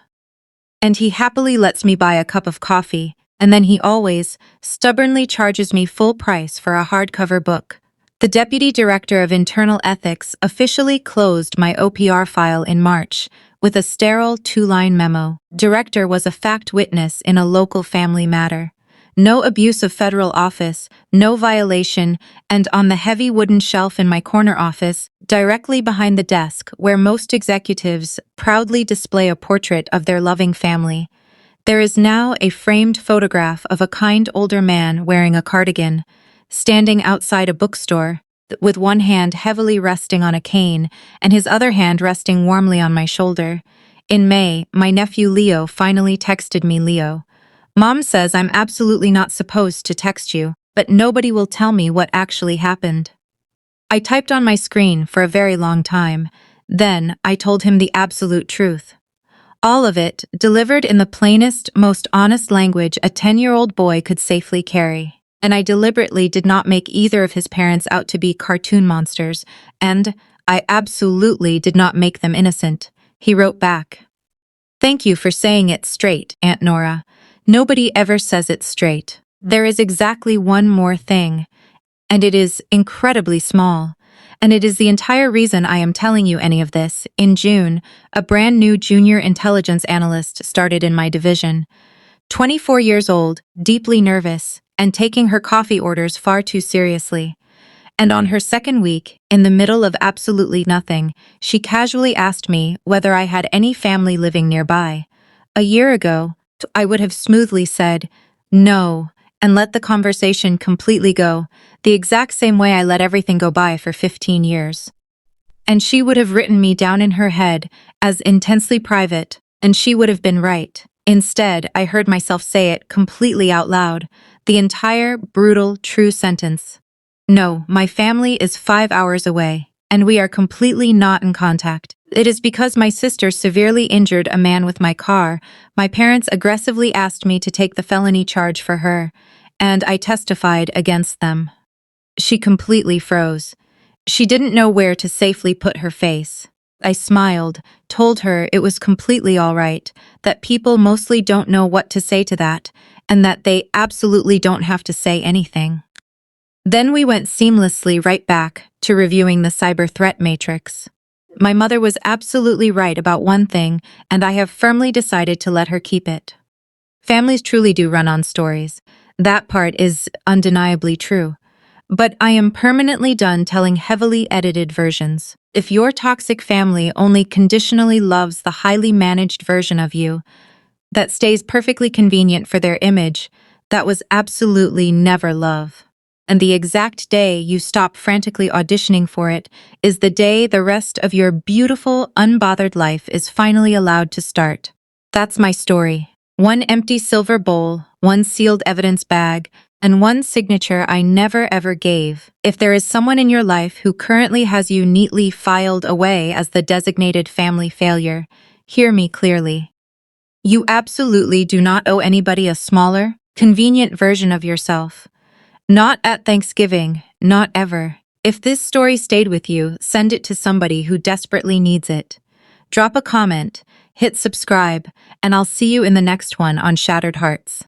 And he happily lets me buy a cup of coffee, and then he always stubbornly charges me full price for a hardcover book. The Deputy Director of Internal Ethics officially closed my OPR file in March with a sterile 2-line memo. Director was a fact witness in a local family matter. No abuse of federal office, no violation, and on the heavy wooden shelf in my corner office, directly behind the desk where most executives proudly display a portrait of their loving family, there is now a framed photograph of a kind older man wearing a cardigan, standing outside a bookstore, with one hand heavily resting on a cane and his other hand resting warmly on my shoulder. In May, my nephew Leo finally texted me, "Leo, Mom says I'm absolutely not supposed to text you, but nobody will tell me what actually happened." I typed on my screen for a very long time. Then I told him the absolute truth. All of it, delivered in the plainest, most honest language a 10-year-old boy could safely carry. And I deliberately did not make either of his parents out to be cartoon monsters, and I absolutely did not make them innocent. He wrote back, "Thank you for saying it straight, Aunt Nora. Nobody ever says it straight. There is exactly one more thing, and it is incredibly small. And it is the entire reason I am telling you any of this. In June, a brand new junior intelligence analyst started in my division. 24 years old, deeply nervous, and taking her coffee orders far too seriously. And on her second week, in the middle of absolutely nothing, she casually asked me whether I had any family living nearby. A year ago, I would have smoothly said, no, and let the conversation completely go, the exact same way I let everything go by for 15 years. And she would have written me down in her head as intensely private, and she would have been right. Instead, I heard myself say it completely out loud, the entire, brutal, true sentence. No, my family is 5 hours away, and we are completely not in contact. It is because my sister severely injured a man with my car. My parents aggressively asked me to take the felony charge for her, and I testified against them. She completely froze. She didn't know where to safely put her face. I smiled, told her it was completely all right, that people mostly don't know what to say to that, and that they absolutely don't have to say anything. Then we went seamlessly right back to reviewing the cyber threat matrix. My mother was absolutely right about one thing, and I have firmly decided to let her keep it. Families truly do run on stories. That part is undeniably true. But I am permanently done telling heavily edited versions. If your toxic family only conditionally loves the highly managed version of you that stays perfectly convenient for their image, that was absolutely never love. And the exact day you stop frantically auditioning for it is the day the rest of your beautiful, unbothered life is finally allowed to start. That's my story. One empty silver bowl, one sealed evidence bag, and one signature I never ever gave. If there is someone in your life who currently has you neatly filed away as the designated family failure, hear me clearly. You absolutely do not owe anybody a smaller, convenient version of yourself. Not at Thanksgiving, not ever. If this story stayed with you, send it to somebody who desperately needs it. Drop a comment, hit subscribe, and I'll see you in the next one on Shattered Hearts.